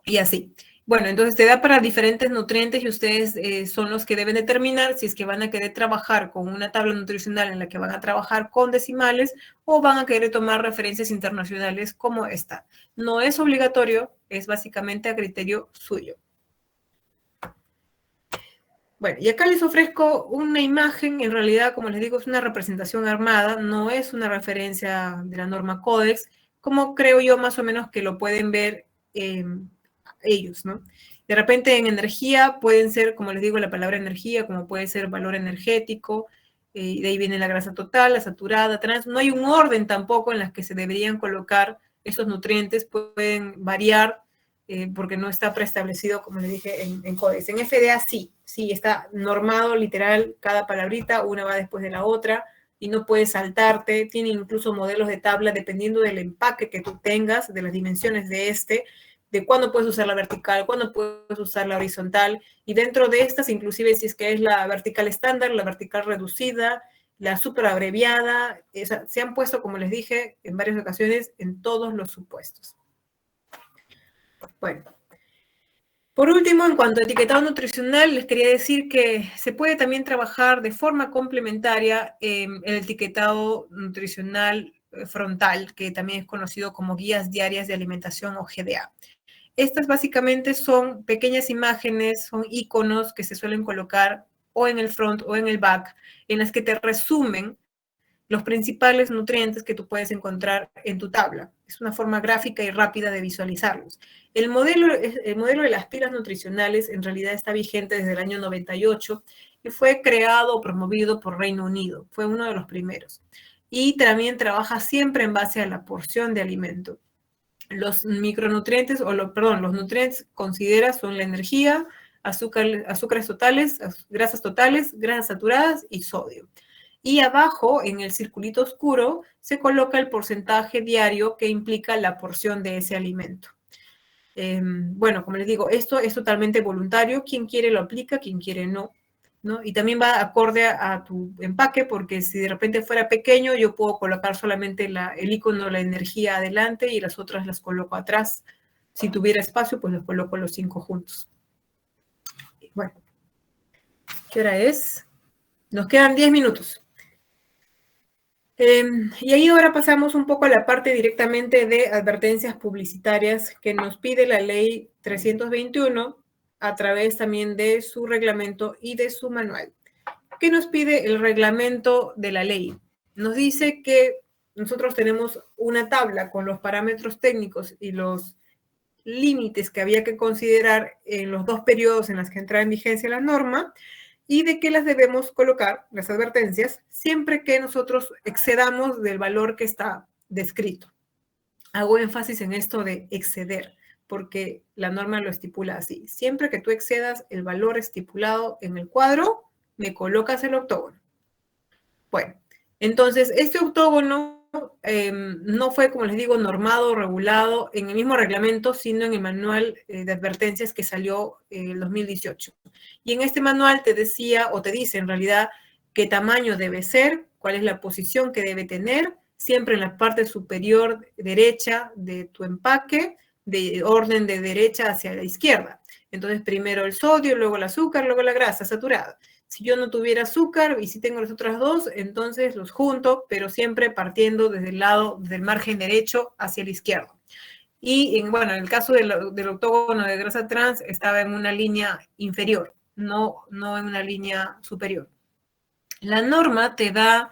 Y así. Bueno, entonces te da para diferentes nutrientes y ustedes son los que deben determinar si es que van a querer trabajar con una tabla nutricional en la que van a trabajar con decimales o van a querer tomar referencias internacionales como esta. No es obligatorio, es básicamente a criterio suyo. Bueno, y acá les ofrezco una imagen, en realidad, como les digo, es una representación armada, no es una referencia de la norma Codex, como creo yo más o menos que lo pueden ver ellos, ¿no? De repente en energía pueden ser, como les digo, la palabra energía, como puede ser valor energético, de ahí viene la grasa total, la saturada, trans. No hay un orden tampoco en las que se deberían colocar esos nutrientes, pueden variar porque no está preestablecido, como les dije, en Codex. En FDA sí está normado, literal, cada palabrita, una va después de la otra, y no puedes saltarte. Tiene incluso modelos de tabla dependiendo del empaque que tú tengas, de las dimensiones de cuándo puedes usar la vertical, cuándo puedes usar la horizontal, y dentro de estas, inclusive si es que es la vertical estándar, la vertical reducida, la super abreviada, se han puesto, como les dije, en varias ocasiones, en todos los supuestos. Bueno, por último, en cuanto a etiquetado nutricional, les quería decir que se puede también trabajar de forma complementaria el etiquetado nutricional frontal, que también es conocido como guías diarias de alimentación o GDA. Estas básicamente son pequeñas imágenes, son iconos que se suelen colocar o en el front o en el back, en las que te resumen los principales nutrientes que tú puedes encontrar en tu tabla. Es una forma gráfica y rápida de visualizarlos. El modelo de las pilas nutricionales en realidad está vigente desde el año 98 y fue creado o promovido por Reino Unido. Fue uno de los primeros. Y también trabaja siempre en base a la porción de alimento. Los micronutrientes, los nutrientes considera son la energía, azúcares totales, grasas saturadas y sodio. Y abajo, en el circulito oscuro, se coloca el porcentaje diario que implica la porción de ese alimento. Bueno, como les digo, esto es totalmente voluntario. Quien quiere lo aplica, quien quiere no. ¿No? Y también va acorde a tu empaque, porque si de repente fuera pequeño, yo puedo colocar solamente el icono de la energía adelante y las otras las coloco atrás. Si tuviera espacio, pues los coloco los 5 juntos. Bueno, ¿qué hora es? Nos quedan 10 minutos. Y ahí ahora pasamos un poco a la parte directamente de advertencias publicitarias que nos pide la ley 321 a través también de su reglamento y de su manual. ¿Qué nos pide el reglamento de la ley? Nos dice que nosotros tenemos una tabla con los parámetros técnicos y los límites que había que considerar en los 2 periodos en los que entra en vigencia la norma, y de que las debemos colocar, las advertencias, siempre que nosotros excedamos del valor que está descrito. Hago énfasis en esto de exceder, porque la norma lo estipula así. Siempre que tú excedas el valor estipulado en el cuadro, me colocas el octógono. Bueno, entonces este octógono no fue, como les digo, normado o regulado en el mismo reglamento, sino en el manual de advertencias que salió en el 2018. Y en este manual te decía, o te dice en realidad, qué tamaño debe ser, cuál es la posición que debe tener, siempre en la parte superior derecha de tu empaque, de orden de derecha hacia la izquierda. Entonces, primero el sodio, luego el azúcar, luego la grasa saturada. Si yo no tuviera azúcar y si tengo las otras dos, entonces los junto, pero siempre partiendo desde el margen derecho hacia el izquierdo. y bueno, en el caso del octógono de grasa trans estaba en una línea inferior, no en una línea superior. La norma te da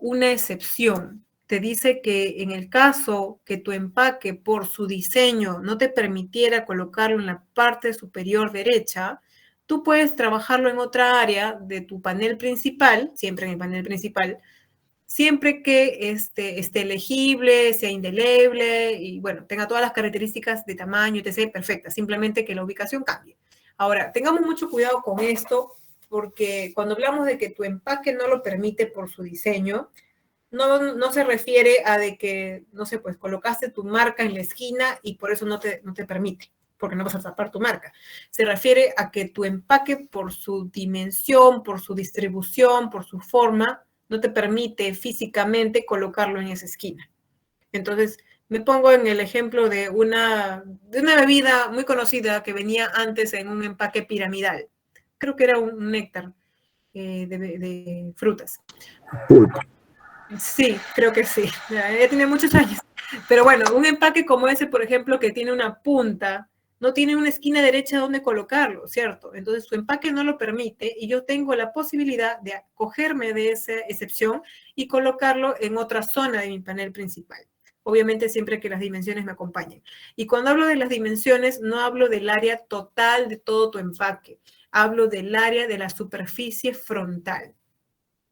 una excepción. Te dice que en el caso que tu empaque por su diseño no te permitiera colocarlo en la parte superior derecha, tú puedes trabajarlo en otra área de tu panel principal, siempre en el panel principal, siempre que esté legible, sea indeleble y bueno, tenga todas las características de tamaño, etc. perfectas, simplemente que la ubicación cambie. Ahora, tengamos mucho cuidado con esto, porque cuando hablamos de que tu empaque no lo permite por su diseño, no se refiere a de que, no sé, pues colocaste tu marca en la esquina y por eso no te permite, porque no vas a tapar tu marca. Se refiere a que tu empaque por su dimensión, por su distribución, por su forma, no te permite físicamente colocarlo en esa esquina. Entonces, me pongo en el ejemplo de una bebida muy conocida que venía antes en un empaque piramidal. Creo que era un néctar de frutas. Pulpo. Sí, creo que sí. Ya tiene muchos años. Pero bueno, un empaque como ese, por ejemplo, que tiene una punta, no tiene una esquina derecha donde colocarlo, ¿cierto? Entonces su empaque no lo permite y yo tengo la posibilidad de acogerme de esa excepción y colocarlo en otra zona de mi panel principal. Obviamente siempre que las dimensiones me acompañen. Y cuando hablo de las dimensiones, no hablo del área total de todo tu empaque. Hablo del área de la superficie frontal.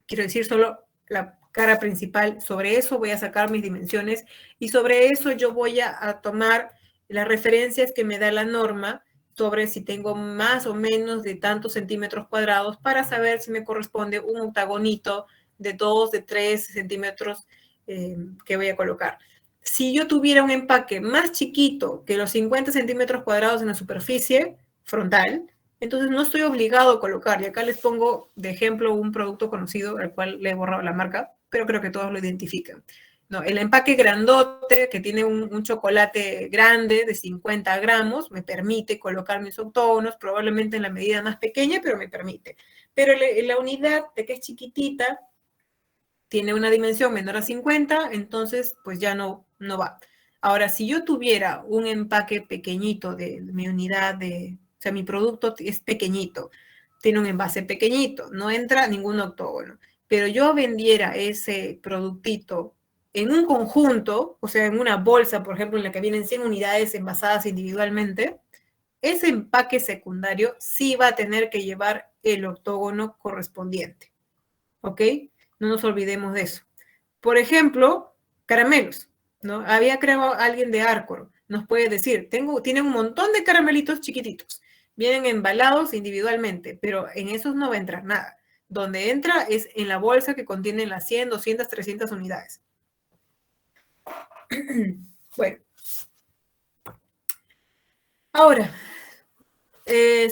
Quiero decir solo la cara principal. Sobre eso voy a sacar mis dimensiones y sobre eso yo voy a tomar las referencias que me da la norma sobre si tengo más o menos de tantos centímetros cuadrados para saber si me corresponde un octagonito de 2, de 3 centímetros que voy a colocar. Si yo tuviera un empaque más chiquito que los 50 centímetros cuadrados en la superficie frontal, entonces no estoy obligado a colocar. Y acá les pongo de ejemplo un producto conocido al cual le he borrado la marca, pero creo que todos lo identifican. No, el empaque grandote que tiene un chocolate grande de 50 gramos me permite colocar mis octógonos, probablemente en la medida más pequeña, pero me permite. Pero la unidad de que es chiquitita tiene una dimensión menor a 50, entonces pues ya no va. Ahora, si yo tuviera un empaque pequeñito de mi unidad o sea, mi producto es pequeñito, tiene un envase pequeñito, no entra ningún octógono, pero yo vendiera ese productito en un conjunto, o sea, en una bolsa, por ejemplo, en la que vienen 100 unidades envasadas individualmente, ese empaque secundario sí va a tener que llevar el octógono correspondiente, ¿ok? No nos olvidemos de eso. Por ejemplo, caramelos, ¿no? Había creado alguien de Arcor, nos puede decir, tiene un montón de caramelitos chiquititos, vienen embalados individualmente, pero en esos no va a entrar nada. Donde entra es en la bolsa que contiene las 100, 200, 300 unidades. Bueno. Ahora,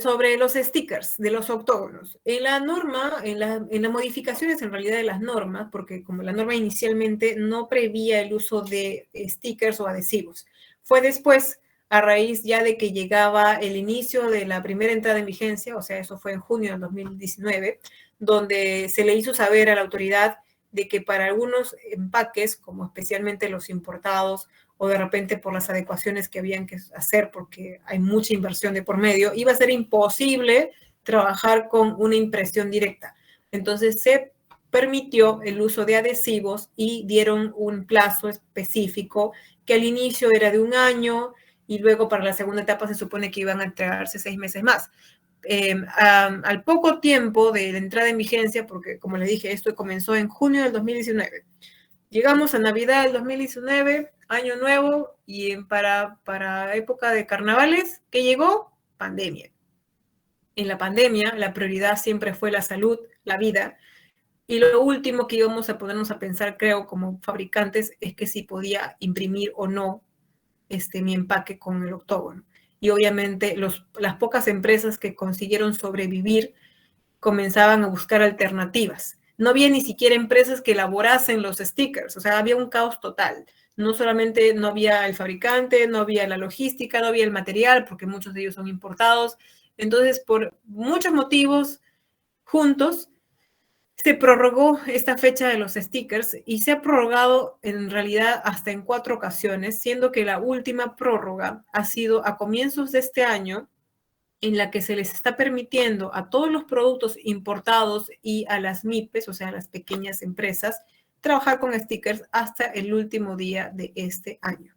sobre los stickers de los octógonos. En la norma, en las modificaciones en realidad de las normas, porque como la norma inicialmente no prevía el uso de stickers o adhesivos, fue después, a raíz ya de que llegaba el inicio de la primera entrada en vigencia, o sea, eso fue en junio del 2019, donde se le hizo saber a la autoridad de que para algunos empaques, como especialmente los importados, o de repente por las adecuaciones que habían que hacer porque hay mucha inversión de por medio, iba a ser imposible trabajar con una impresión directa. Entonces se permitió el uso de adhesivos y dieron un plazo específico que al inicio era de 1 año y luego para la segunda etapa se supone que iban a entregarse 6 meses más. Al poco tiempo de la entrada en vigencia, porque como les dije, esto comenzó en junio del 2019, llegamos a Navidad del 2019, Año Nuevo, y para época de carnavales, ¿qué llegó? Pandemia. En la pandemia, la prioridad siempre fue la salud, la vida, y lo último que íbamos a ponernos a pensar, creo, como fabricantes, es que si podía imprimir o no mi empaque con el octógono. Y obviamente las pocas empresas que consiguieron sobrevivir comenzaban a buscar alternativas. No había ni siquiera empresas que elaborasen los stickers, o sea, había un caos total. No solamente no había el fabricante, no había la logística, no había el material, porque muchos de ellos son importados. Entonces, por muchos motivos juntos, se prorrogó esta fecha de los stickers y se ha prorrogado en realidad hasta en 4 ocasiones, siendo que la última prórroga ha sido a comienzos de este año, en la que se les está permitiendo a todos los productos importados y a las MIPES, o sea, a las pequeñas empresas, trabajar con stickers hasta el último día de este año.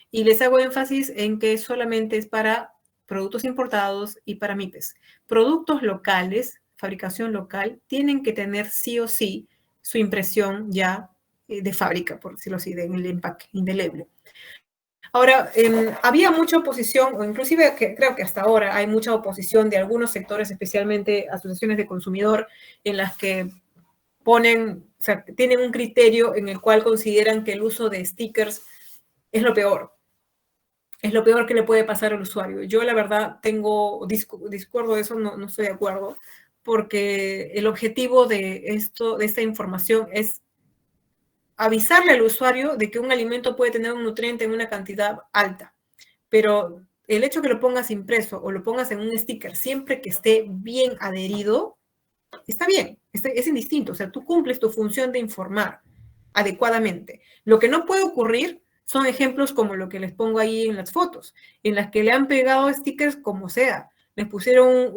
Y les hago énfasis en que solamente es para productos importados y para MIPES. Productos locales, fabricación local, tienen que tener sí o sí su impresión ya de fábrica, por decirlo así, en el empaque indeleble. Ahora, había mucha oposición, o inclusive creo que hasta ahora hay mucha oposición de algunos sectores, especialmente asociaciones de consumidor, en las que ponen, o sea, tienen un criterio en el cual consideran que el uso de stickers es lo peor. Es lo peor que le puede pasar al usuario. Yo, la verdad, discuerdo de eso, no estoy de acuerdo, porque el objetivo de esta información es avisarle al usuario de que un alimento puede tener un nutriente en una cantidad alta, pero el hecho que lo pongas impreso o lo pongas en un sticker siempre que esté bien adherido, está bien, es indistinto, o sea, tú cumples tu función de informar adecuadamente. Lo que no puede ocurrir son ejemplos como lo que les pongo ahí en las fotos, en las que le han pegado stickers como sea, les pusieron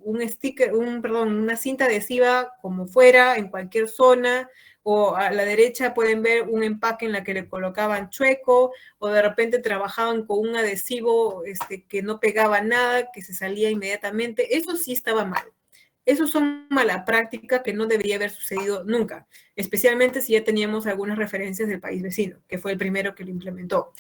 una cinta adhesiva como fuera, en cualquier zona, o a la derecha pueden ver un empaque en la que le colocaban chueco, o de repente trabajaban con un adhesivo que no pegaba nada, que se salía inmediatamente. Eso sí estaba mal. Eso son mala práctica que no debería haber sucedido nunca, especialmente si ya teníamos algunas referencias del país vecino, que fue el primero que lo implementó.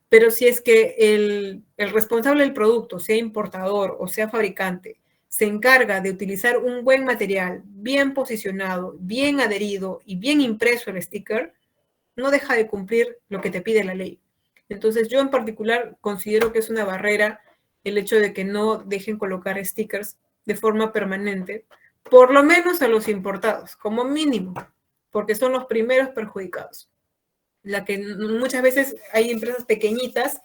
Pero si es que el responsable del producto, sea importador o sea fabricante, se encarga de utilizar un buen material, bien posicionado, bien adherido y bien impreso el sticker, no deja de cumplir lo que te pide la ley. Entonces, yo en particular considero que es una barrera el hecho de que no dejen colocar stickers de forma permanente, por lo menos a los importados, como mínimo, porque son los primeros perjudicados. La que muchas veces hay empresas pequeñitas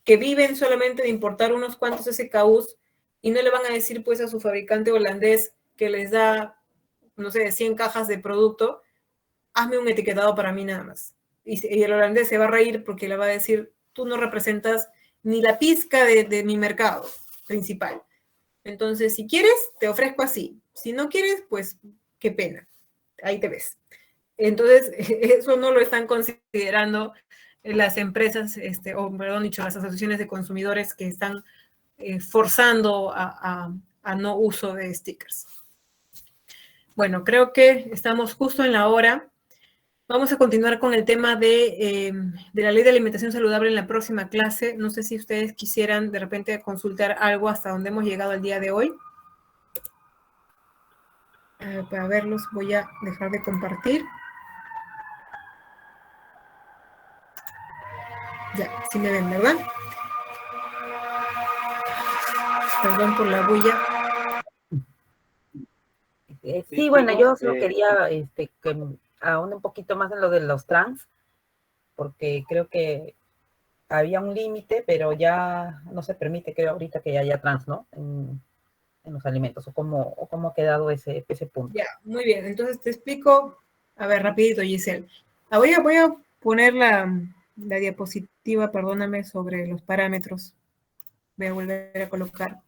que viven solamente de importar unos cuantos SKUs y no le van a decir pues a su fabricante holandés que les da, no sé, 100 cajas de producto, hazme un etiquetado para mí nada más. Y el holandés se va a reír porque le va a decir, tú no representas ni la pizca de mi mercado principal. Entonces, si quieres, te ofrezco así. Si no quieres, pues qué pena. Ahí te ves. Entonces, eso no lo están considerando las empresas, o perdón dicho, las asociaciones de consumidores que están forzando a no uso de stickers. Bueno, creo que estamos justo en la hora. Vamos a continuar con el tema de la ley de alimentación saludable en la próxima clase. No sé si ustedes quisieran de repente consultar algo hasta donde hemos llegado el día de hoy. Para verlos voy a dejar de compartir. Ya, sí me ven, ¿verdad? Perdón por la bulla. Sí, bueno, yo solo quería que ahonde un poquito más en lo de los trans, porque creo que había un límite, pero ya no se permite, creo, ahorita que haya trans, ¿no? En los alimentos, o cómo ha quedado ese punto. Ya, muy bien. Entonces te explico, a ver, rapidito, Giselle. Voy a poner la diapositiva, perdóname, sobre los parámetros. Voy a volver a colocar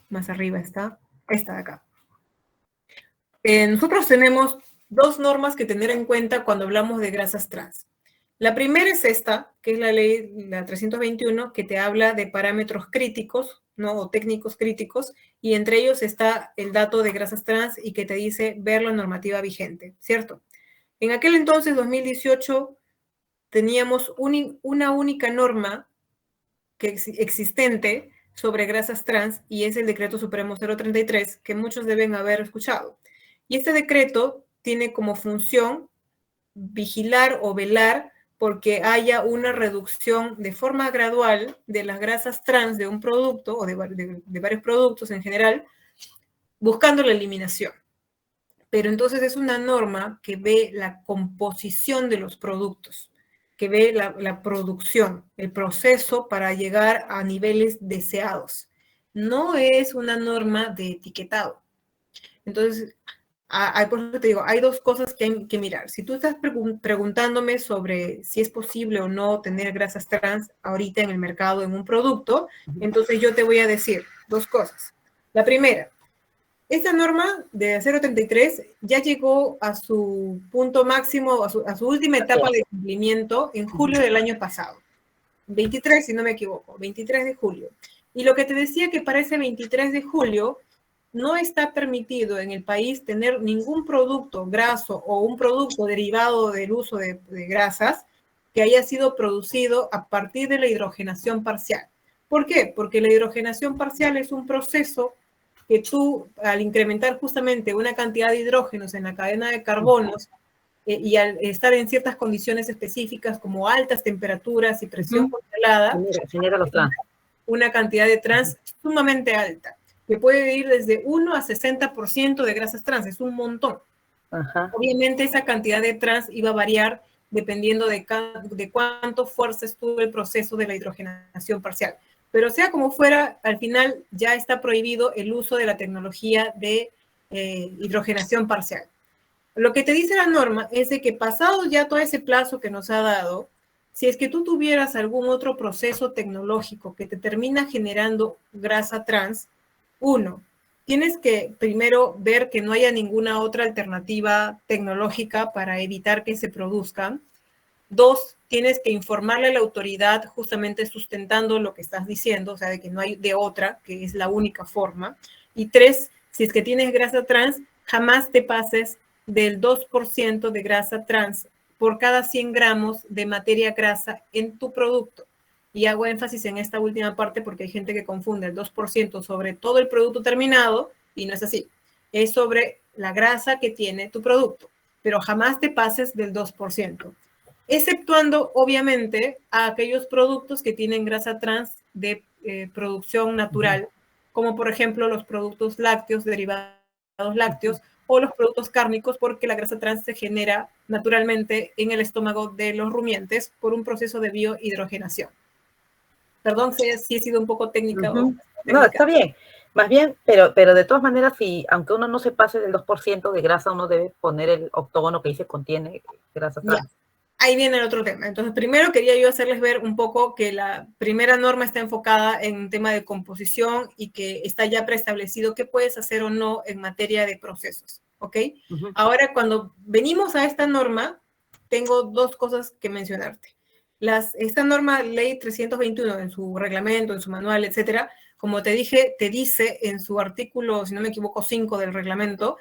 más arriba, esta de acá. Nosotros tenemos 2 normas que tener en cuenta cuando hablamos de grasas trans. La primera es esta, que es la ley, la 321, que te habla de parámetros críticos, ¿no? O técnicos críticos, y entre ellos está el dato de grasas trans y que te dice ver la normativa vigente, ¿cierto? En aquel entonces, 2018, teníamos una única norma existente sobre grasas trans y es el Decreto Supremo 033, que muchos deben haber escuchado. Y este decreto tiene como función vigilar o velar porque haya una reducción de forma gradual de las grasas trans de un producto o de varios productos en general, buscando la eliminación. Pero entonces es una norma que ve la composición de los productos, que ve la producción, el proceso para llegar a niveles deseados. No es una norma de etiquetado. Entonces, Por eso te digo, hay dos cosas que hay que mirar. Si tú estás preguntándome sobre si es posible o no tener grasas trans ahorita en el mercado en un producto, entonces yo te voy a decir dos cosas. La primera, esta norma de 0,33 ya llegó a su punto máximo, a su última etapa de cumplimiento en julio del año pasado. 23, si no me equivoco, 23 de julio. Y lo que te decía que para ese 23 de julio no está permitido en el país tener ningún producto graso o un producto derivado del uso de grasas que haya sido producido a partir de la hidrogenación parcial. ¿Por qué? Porque la hidrogenación parcial es un proceso que tú, al incrementar justamente una cantidad de hidrógenos en la cadena de carbonos, y al estar en ciertas condiciones específicas como altas temperaturas y presión controlada, genera los trans. Una cantidad de trans sumamente alta, que puede ir desde 1 a 60% de grasas trans, es un montón. Ajá. Obviamente esa cantidad de trans iba a variar dependiendo de cuánto fuerza estuvo el proceso de la hidrogenación parcial. Pero sea como fuera, al final ya está prohibido el uso de la tecnología de hidrogenación parcial. Lo que te dice la norma es de que pasado ya todo ese plazo que nos ha dado, si es que tú tuvieras algún otro proceso tecnológico que te termina generando grasa trans, uno, tienes que primero ver que no haya ninguna otra alternativa tecnológica para evitar que se produzcan. Dos, tienes que informarle a la autoridad justamente sustentando lo que estás diciendo, o sea, de que no hay de otra, que es la única forma. Y tres, si es que tienes grasa trans, jamás te pases del 2% de grasa trans por cada 100 gramos de materia grasa en tu producto. Y hago énfasis en esta última parte porque hay gente que confunde el 2% sobre todo el producto terminado y no es así. Es sobre la grasa que tiene tu producto, pero jamás te pases del 2%. Exceptuando, obviamente, a aquellos productos que tienen grasa trans de producción natural, como por ejemplo los productos lácteos, derivados lácteos, o los productos cárnicos, porque la grasa trans se genera naturalmente en el estómago de los rumiantes por un proceso de biohidrogenación. Perdón si he sido un poco técnica. No, está bien. Más bien, pero de todas maneras, si, aunque uno no se pase del 2% de grasa, uno debe poner el octógono que dice contiene grasa trans. Ahí viene el otro tema. Entonces, primero quería yo hacerles ver un poco que la primera norma está enfocada en un tema de composición y que está ya preestablecido qué puedes hacer o no en materia de procesos, ¿ok? Ahora, cuando venimos a esta norma, tengo dos cosas que mencionarte. Esta norma, ley 321, en su reglamento, en su manual, etcétera, como te dije, te dice en su artículo, si no me equivoco, 5 del reglamento,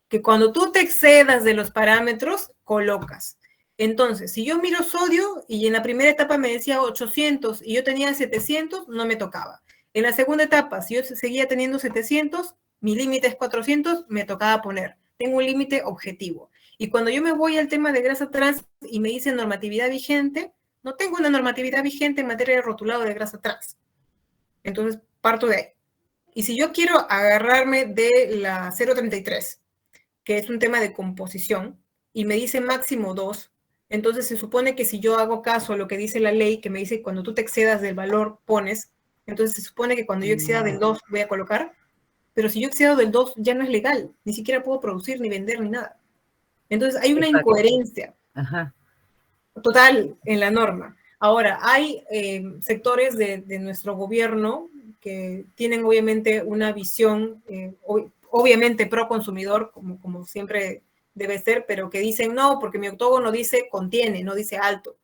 que cuando tú te excedas de los parámetros, colocas. Entonces, si yo miro sodio y en la primera etapa me decía 800 y yo tenía 700, no me tocaba. En la segunda etapa, si yo seguía teniendo 700, mi límite es 400, me tocaba poner. Tengo un límite objetivo. Y cuando yo me voy al tema de grasa trans y me dice normatividad vigente, no tengo una normatividad vigente en materia de rotulado de grasa trans. Entonces, parto de ahí. Y si yo quiero agarrarme de la 033, que es un tema de composición, y me dice máximo 2, entonces se supone que si yo hago caso a lo que dice la ley, que me dice cuando tú te excedas del valor, pones, entonces se supone que cuando yo exceda del 2 voy a colocar, pero si yo excedo del 2 ya no es legal, ni siquiera puedo producir, ni vender, ni nada. Entonces hay una incoherencia total en la norma. Ahora, hay sectores de nuestro gobierno que tienen obviamente una visión, obviamente pro consumidor, como siempre debe ser, pero que dicen no, porque mi octógono dice contiene, no dice alto.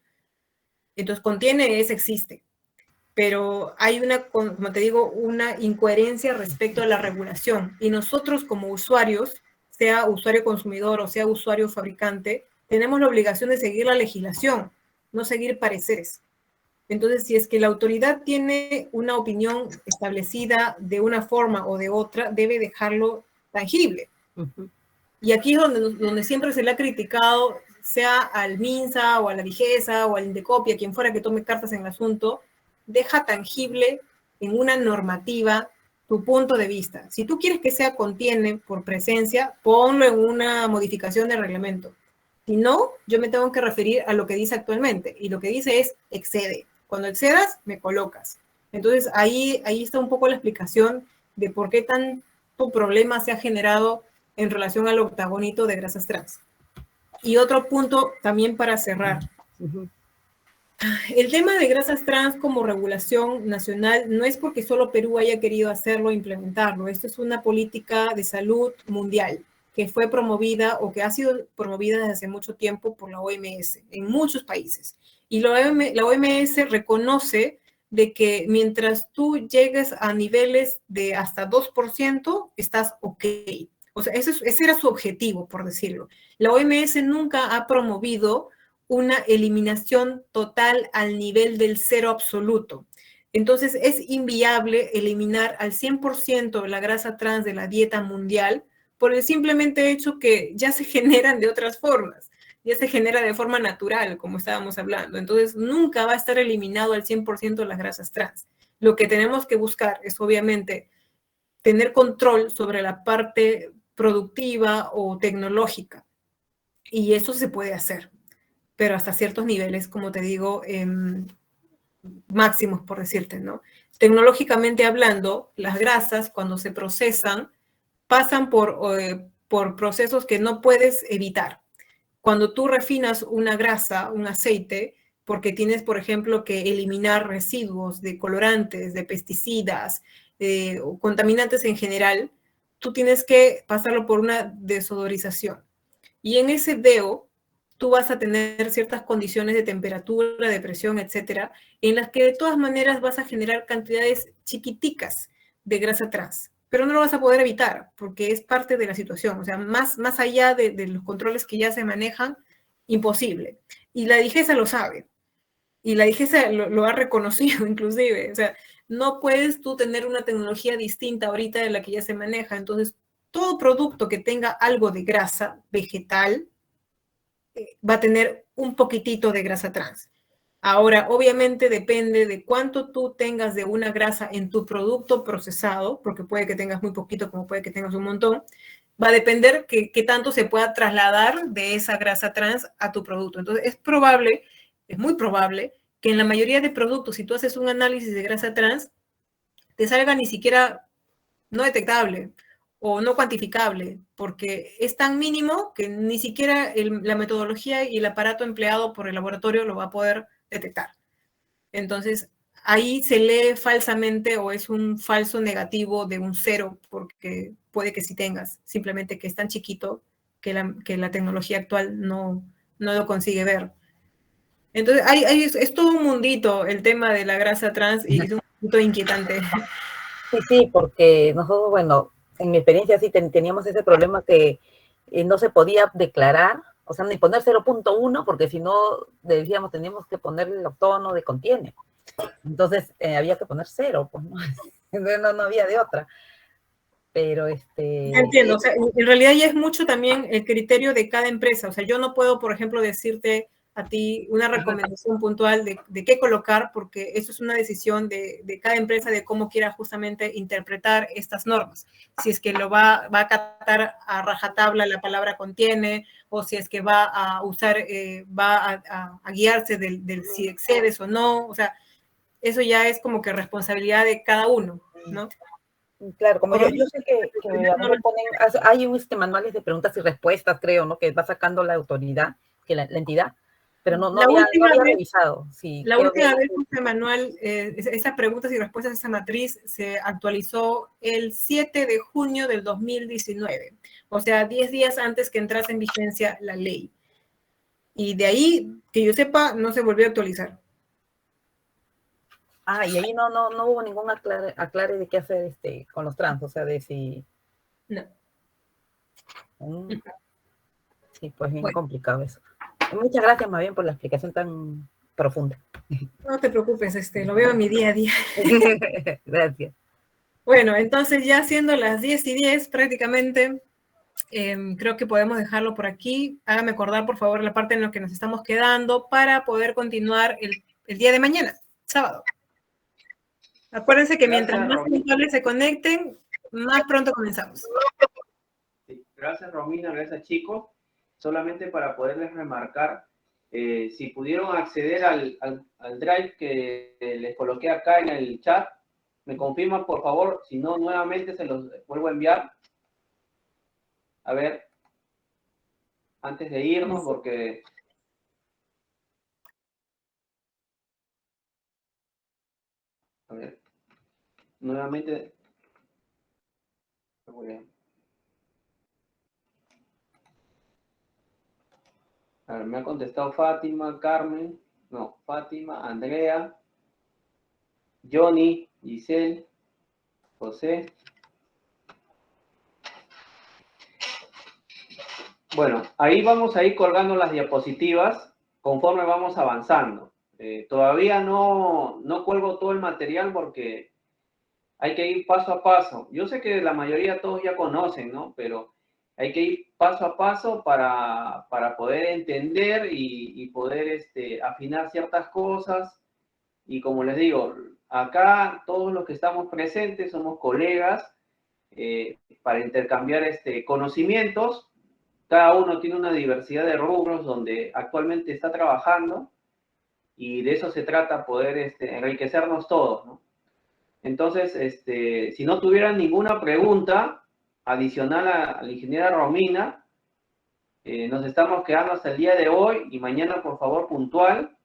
Entonces, contiene existe. Pero hay como te digo, una incoherencia respecto a la regulación. Y nosotros como usuarios, sea usuario consumidor o sea usuario fabricante, tenemos la obligación de seguir la legislación, no seguir pareceres. Entonces, si es que la autoridad tiene una opinión establecida de una forma o de otra, debe dejarlo tangible. Y aquí es donde siempre se le ha criticado, sea al MINSA o a la DIGESA o al Indecopia, quien fuera que tome cartas en el asunto, deja tangible en una normativa tu punto de vista. Si tú quieres que sea contiene por presencia, ponlo en una modificación del reglamento. Si no, yo me tengo que referir a lo que dice actualmente. Y lo que dice es excede. Cuando excedas, me colocas. Entonces, ahí está un poco la explicación de por qué tanto problema se ha generado en relación al octagonito de grasas trans. Y otro punto también para cerrar. El tema de grasas trans como regulación nacional no es porque solo Perú haya querido hacerlo e implementarlo. Esto es una política de salud mundial que fue promovida o que ha sido promovida desde hace mucho tiempo por la OMS en muchos países. Y la OMS reconoce de que mientras tú llegues a niveles de hasta 2%, estás ok. O sea, ese era su objetivo, por decirlo. La OMS nunca ha promovido una eliminación total al nivel del cero absoluto. Entonces, es inviable eliminar al 100% la grasa trans de la dieta mundial por el simplemente hecho que ya se generan de otras formas, ya se genera de forma natural, como estábamos hablando. Entonces, nunca va a estar eliminado al 100% las grasas trans. Lo que tenemos que buscar es, obviamente, tener control sobre la parte productiva o tecnológica. Y eso se puede hacer, pero hasta ciertos niveles, como te digo, máximos, por decirte, ¿no? Tecnológicamente hablando, las grasas, cuando se procesan, pasan por procesos que no puedes evitar. Cuando tú refinas una grasa, un aceite, porque tienes, por ejemplo, que eliminar residuos de colorantes, de pesticidas, o contaminantes en general, tú tienes que pasarlo por una desodorización. Y en ese DEO, tú vas a tener ciertas condiciones de temperatura, de presión, etcétera, en las que de todas maneras vas a generar cantidades chiquiticas de grasa trans, pero no lo vas a poder evitar porque es parte de la situación, o sea, más allá de los controles que ya se manejan, imposible. Y la DIGESA lo sabe, y la DIGESA lo ha reconocido inclusive, o sea, no puedes tú tener una tecnología distinta ahorita de la que ya se maneja, entonces todo producto que tenga algo de grasa vegetal va a tener un poquitito de grasa trans. Ahora, obviamente depende de cuánto tú tengas de una grasa en tu producto procesado, porque puede que tengas muy poquito, como puede que tengas un montón, va a depender qué tanto se pueda trasladar de esa grasa trans a tu producto. Entonces, es probable, es muy probable, que en la mayoría de productos, si tú haces un análisis de grasa trans, te salga ni siquiera no detectable o no cuantificable, porque es tan mínimo que ni siquiera la metodología y el aparato empleado por el laboratorio lo va a poder detectar. Entonces, ahí se lee falsamente o es un falso negativo de un 0, porque puede que sí tengas, simplemente que es tan chiquito que la tecnología actual no lo consigue ver. Entonces, es todo un mundito el tema de la grasa trans y es un punto inquietante. Sí, porque nosotros, bueno, en mi experiencia sí teníamos ese problema que no se podía declarar, o sea, ni poner 0.1, porque si no, decíamos, teníamos que poner el octógono de contiene. Entonces, había que poner 0, pues, ¿no? no había de otra. Pero Entiendo, o sea, en realidad ya es mucho también el criterio de cada empresa. O sea, yo no puedo, por ejemplo, decirte a ti una recomendación puntual de qué colocar, porque eso es una decisión de cada empresa de cómo quiera justamente interpretar estas normas. Si es que lo va a acatar a rajatabla la palabra contiene, o si es que va a usar, va a guiarse del si excedes o no. O sea, eso ya es como que responsabilidad de cada uno, ¿no? Claro, como yo sé que a veces hay manuales de preguntas y respuestas, creo, ¿no? Que va sacando la autoridad, que la entidad, pero no había revisado. Sí, la última vez este manual, esas preguntas y respuestas, esa matriz, se actualizó el 7 de junio del 2019, o sea, 10 días antes que entrase en vigencia la ley. Y de ahí, que yo sepa, no se volvió a actualizar. Y ahí no hubo ningún aclare de qué hacer con los trans, o sea, de si... No. Sí, pues bien complicado eso. Muchas gracias, más bien, por la explicación tan profunda. No te preocupes, lo veo en mi día a día. Gracias. Bueno, entonces ya siendo las 10:10 prácticamente, creo que podemos dejarlo por aquí. Hágame acordar, por favor, la parte en la que nos estamos quedando para poder continuar el día de mañana, sábado. Acuérdense que mientras más puntuales se conecten, más pronto comenzamos. Sí, gracias, Romina, gracias, chicos. Solamente para poderles remarcar, si pudieron acceder al drive que les coloqué acá en el chat, me confirman, por favor, si no, nuevamente se los vuelvo a enviar. A ver, antes de irnos, porque... A ver, nuevamente... A ver, me ha contestado Fátima, Carmen, no, Fátima, Andrea, Johnny, Giselle, José. Bueno, ahí vamos a ir colgando las diapositivas conforme vamos avanzando. Todavía no cuelgo todo el material porque hay que ir paso a paso. Yo sé que la mayoría todos ya conocen, ¿no? Pero hay que ir paso a paso para poder entender y poder afinar ciertas cosas. Y como les digo, acá todos los que estamos presentes somos colegas para intercambiar conocimientos. Cada uno tiene una diversidad de rubros donde actualmente está trabajando y de eso se trata, poder enriquecernos todos, ¿no? Entonces, si no tuvieran ninguna pregunta adicional a la ingeniera Romina, nos estamos quedando hasta el día de hoy y mañana, por favor, puntual.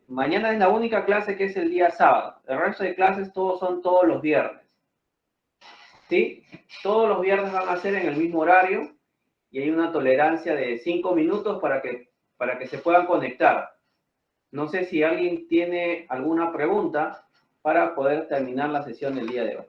Mañana es la única clase que es el día sábado. El resto de clases todos son todos los viernes. ¿Sí? Todos los viernes van a ser en el mismo horario y hay una tolerancia de 5 minutos para que se puedan conectar. No sé si alguien tiene alguna pregunta para poder terminar la sesión del día de hoy.